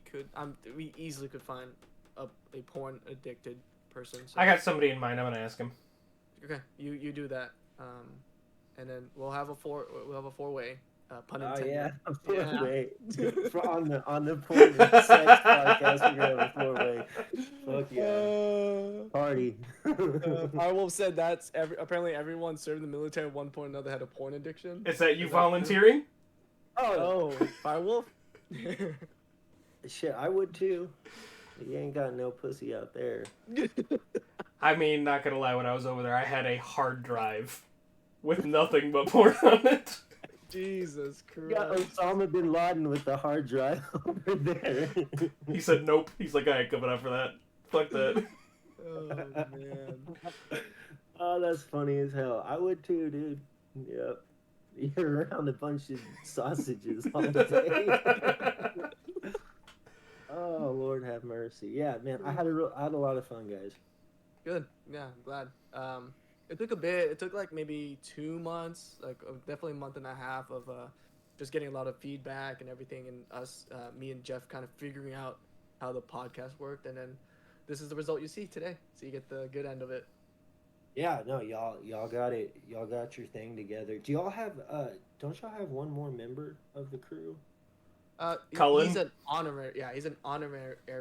easily could find a porn addicted person. So. I got somebody in mind. I'm gonna ask him. Okay, you do that, and then we'll have a 4-way, pun Oh intended. yeah, a Yeah. four-way. on the porn and sex podcast. We're gonna have a four-way. Fuck yeah, party. Firewolf said that's apparently everyone served in the military at one point or another had a porn addiction. Is that you Is that volunteering? Oh Oh, Firewolf. shit, I would too. You ain't got no pussy out there. I mean, not gonna lie. When I was over there, I had a hard drive with nothing but porn on it. Jesus You got Christ. Osama bin Laden with the hard drive over there. He said nope. He's like, I ain't coming up for that. Fuck that. Oh man. Oh, that's funny as hell. I would too, dude. Yep. You're around a bunch of sausages all day. Oh, Lord have mercy. Yeah, man, I had a lot of fun, guys. Good. Yeah, I'm glad. It took a bit. It took like maybe 2 months, like definitely a month and a half of just getting a lot of feedback and everything, and us, me and Jeff, kind of figuring out how the podcast worked, and then this is the result you see today. So you get the good end of it. Yeah, no, y'all got it. Y'all got your thing together. Do y'all have don't y'all have one more member of the crew? Cullen? He's an honorary. Yeah, he's an honorary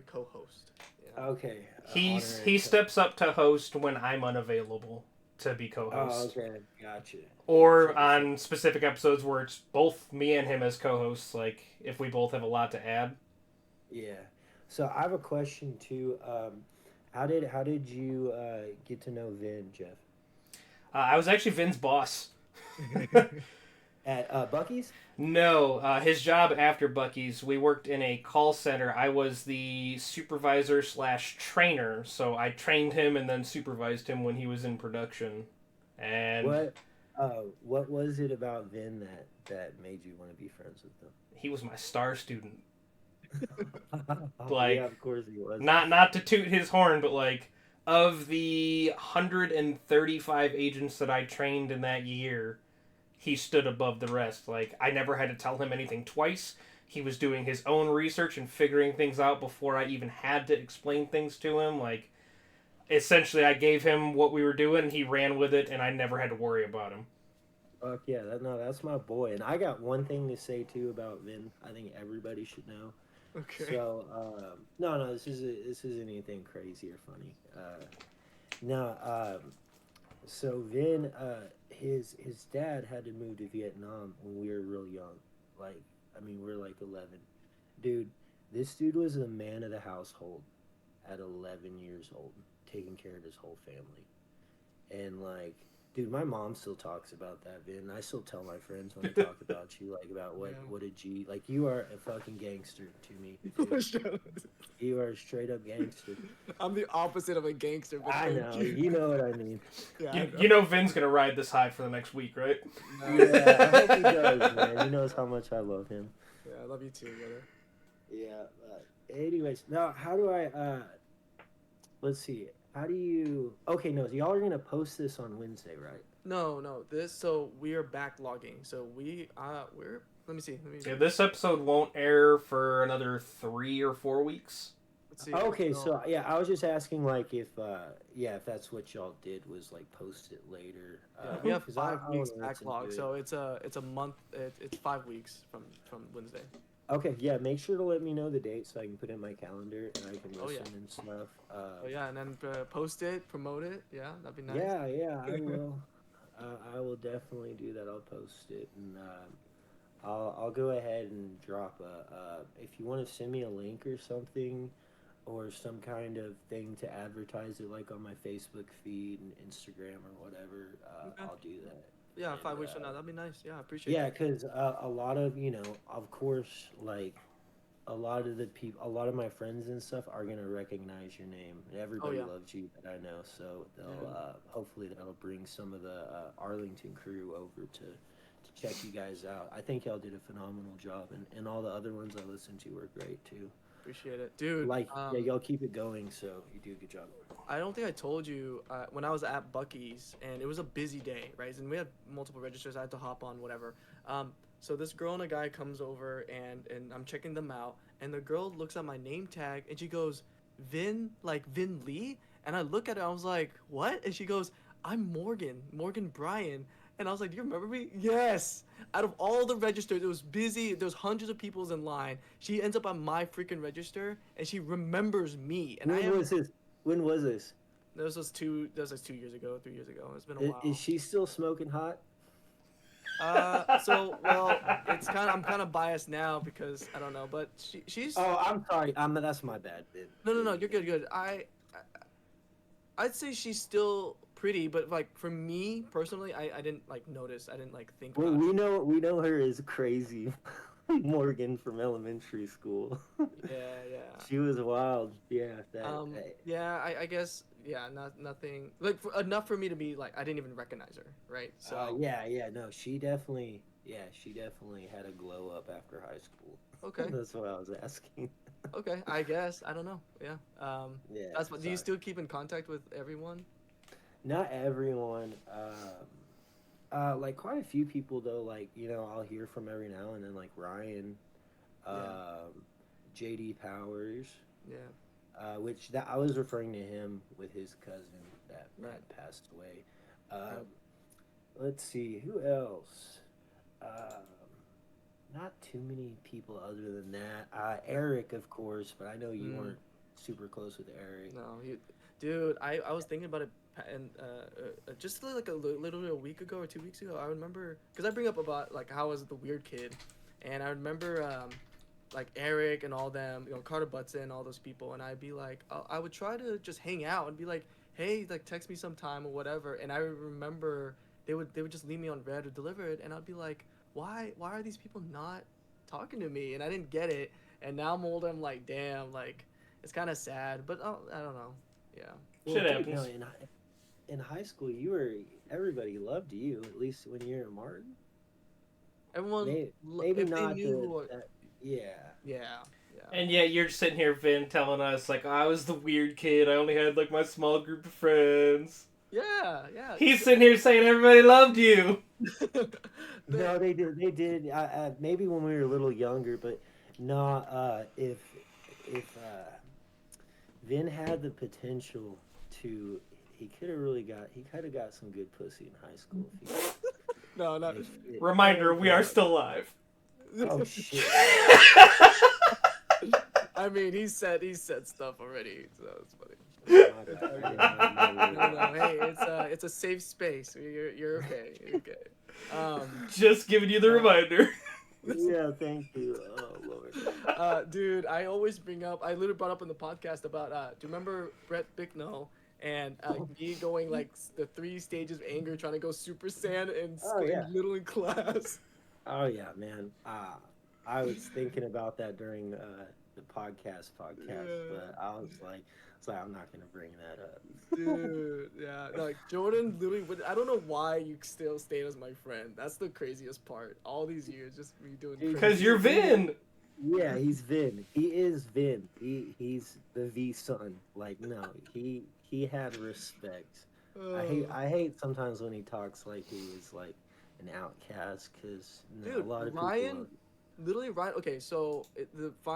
co-host. Yeah. Okay. He honorary steps up to host when I'm unavailable to be Oh, co-host, okay, gotcha. or on specific episodes where it's both me and him as co-hosts. Like if we both have a lot to add. Yeah. So I have a question too. How did you get to know Vin, Jeff? I was actually Vin's boss. At Bucky's? No, his job after Bucky's, we worked in a call center. I was the supervisor / trainer, so I trained him and then supervised him when he was in production. And What was it about Vin that made you want to be friends with them? he was my star student. Oh, Like, yeah, of course he was. Not to toot his horn, but like of the 135 agents that I trained in that year, he stood above the rest. Like I never had to tell him anything twice. He was doing his own research and figuring things out before I even had to explain things to him. Like essentially I gave him what we were doing, he ran with it, and I never had to worry about him. Fuck yeah, that's my boy. And I got one thing to say too about Vin. I think everybody should know. Okay. So no, this isn't anything crazy or funny. So Vin, his dad had to move to Vietnam when we were real young. Like, I mean, we were like 11. Dude, this dude was the man of the household at 11 years old, taking care of his whole family. And like, dude, my mom still talks about that, Vin. I still tell my friends when I talk about you, like about what a G. Like, you are a fucking gangster to me. Dude. You are a straight up gangster. I'm the opposite of a gangster. But I thank know. you. You know what I mean. Yeah, I know. You know Vin's gonna ride this high for the next week, right? Yeah, I hope he does, man. He knows how much I love him. Yeah, I love you too, brother. Yeah. Anyways, now how do I? Let's see. How do you? Okay, no. Y'all are gonna post this on Wednesday, right? No. So we are backlogging. So we're. Let me see. Yeah, this episode won't air for another 3 or 4 weeks. Let's see. Okay, so yeah, I was just asking like if if that's what y'all did was like post it later. yeah, we have 'Cause 5 weeks wanna listen to backlog, it. so it's a month. It's 5 weeks from Wednesday. Okay, yeah, make sure to let me know the date so I can put it in my calendar and I can Oh, yeah. listen and stuff. Oh yeah, and then post it, promote it. Yeah, that'd be nice. Yeah, I will. I will definitely do that. I'll post it and I'll go ahead and drop if you want to send me a link or something or some kind of thing to advertise it like on my Facebook feed and Instagram or whatever, Okay. I'll do that. Yeah, And 5 weeks from now, that'd be nice. Yeah, I appreciate yeah, that. because a lot of of course, like a lot of the people, a lot of my friends and stuff are gonna recognize your name. Oh Everybody yeah, loves you that I know, so they'll yeah. hopefully that'll bring some of the Arlington crew over to check you guys out. I think y'all did a phenomenal job, and all the other ones I listened to were great too. Appreciate it, dude. Like, yeah, y'all keep it going, so you do a good job. I don't think I told you when I was at Bucky's and it was a busy day, right? And we had multiple registers. I had to hop on whatever. So this girl and a guy comes over and I'm checking them out, and the girl looks at my name tag and she goes, Vin, like Vin Lee, and I look at her. I was like, what? And she goes, I'm Morgan Bryan. And I was like, do you remember me? Yes. Out of all the registers, it was busy. There was hundreds of people's in line. She ends up on my freaking register, and she remembers me. And I When am. was this? When was this? This was 2 years ago, 3 years ago. It's been a Is, while. is she still smoking hot? Well, I'm kind of biased now because I don't know, but she's. Oh, I'm sorry. That's my bad. No. You're good. I'd say she's still pretty, but like for me personally, I didn't like notice. I didn't like think Well, about it. we know her as crazy Morgan from elementary school. Yeah. She was wild. Yeah. Yeah. I guess. Yeah. Nothing like enough for me to be like I didn't even recognize her. Right. So. Yeah. No, she definitely had a glow up after high school. Okay. That's what I was asking. Okay. I guess I don't know. Yeah. Yeah. That's what. Do you sorry. still keep in contact with everyone? Not everyone. Like quite a few people though. Like I'll hear from every now and then. Like Ryan, JD Powers. Yeah. Which that I was referring to him with his cousin that Right. had passed away. Let's see who else. Not too many people other than that. Eric, of course, but I know you weren't super close with Eric. No, dude, I was thinking about it, and just like literally a week ago or 2 weeks ago, I remember because I bring up about like how I was the weird kid, and I remember like Eric and all them, Carter Butson, all those people, and I'd be like, I would try to just hang out and be like, hey, like text me sometime or whatever, and I remember they would just leave me on red or deliver it, and I'd be like, why are these people not talking to me? And I didn't get it, and now I'm older, I'm like, damn, like it's kind of sad, but I don't know, yeah. Shit Dude, happens. no, in high school, everybody loved you. At least when you're in Martin. Everyone, Maybe if not. they knew, Yeah. yeah. And yet you're sitting here, Vin, telling us like I was the weird kid. I only had like my small group of friends. Yeah. He's sitting here saying everybody loved you. No, they did. They did. Maybe when we were a little younger, but no. If Vin had the potential to, he could have got some good pussy in high school. No. Reminder: we are still live. Oh shit! I mean, he said stuff already, so it's funny. No. Hey, it's a safe space. You're okay. You're okay. Just giving you the reminder. Yeah, thank you. Oh Lord. Dude, I always bring up. I literally brought up in the podcast about. Do you remember Brett Bicknell and me going like the 3 stages of anger, trying to go Super Saiyan and little in class? Oh yeah, man. I was thinking about that during the podcast, but I was like, I'm not gonna bring that up. Dude, yeah, like Jordan literally I don't know why you still stayed as my friend. That's the craziest part. All these years, just me doing. Because you're Vin. Yeah, he's Vin. He is Vin. He's the V son. Like no, he had respect. I hate sometimes when he talks like he was like an outcast because a lot of people. literally right. Okay, so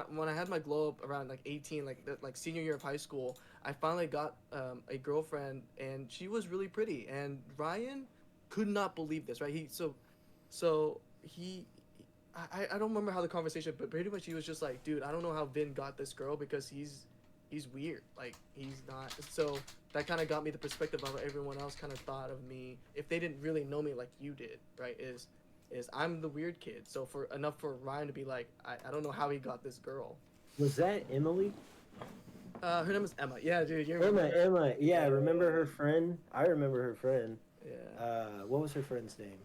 when I had my glow up around like 18, like senior year of high school, I finally got a girlfriend, and she was really pretty. And Ryan could not believe this, right? I don't remember how the conversation, but pretty much he was just like, dude, I don't know how Vin got this girl because he's weird. Like he's not. So that kind of got me the perspective of what everyone else kind of thought of me if they didn't really know me like you did, right? Is I'm the weird kid. So for Ryan to be like, I don't know how he got this girl. Was that Emily? Her name is Emma. Yeah, dude, you're Emma. Yeah, remember her friend? I remember her friend. Yeah. What was her friend's name?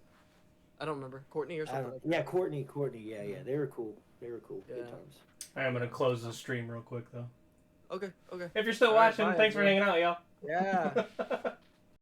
I don't remember. Courtney or something. Yeah, Courtney. Yeah. They were cool. Good Yeah. times. I'm gonna close the stream real quick though. Okay. If you're still All right, watching, bye, thanks for everyone. hanging out, y'all. Yeah.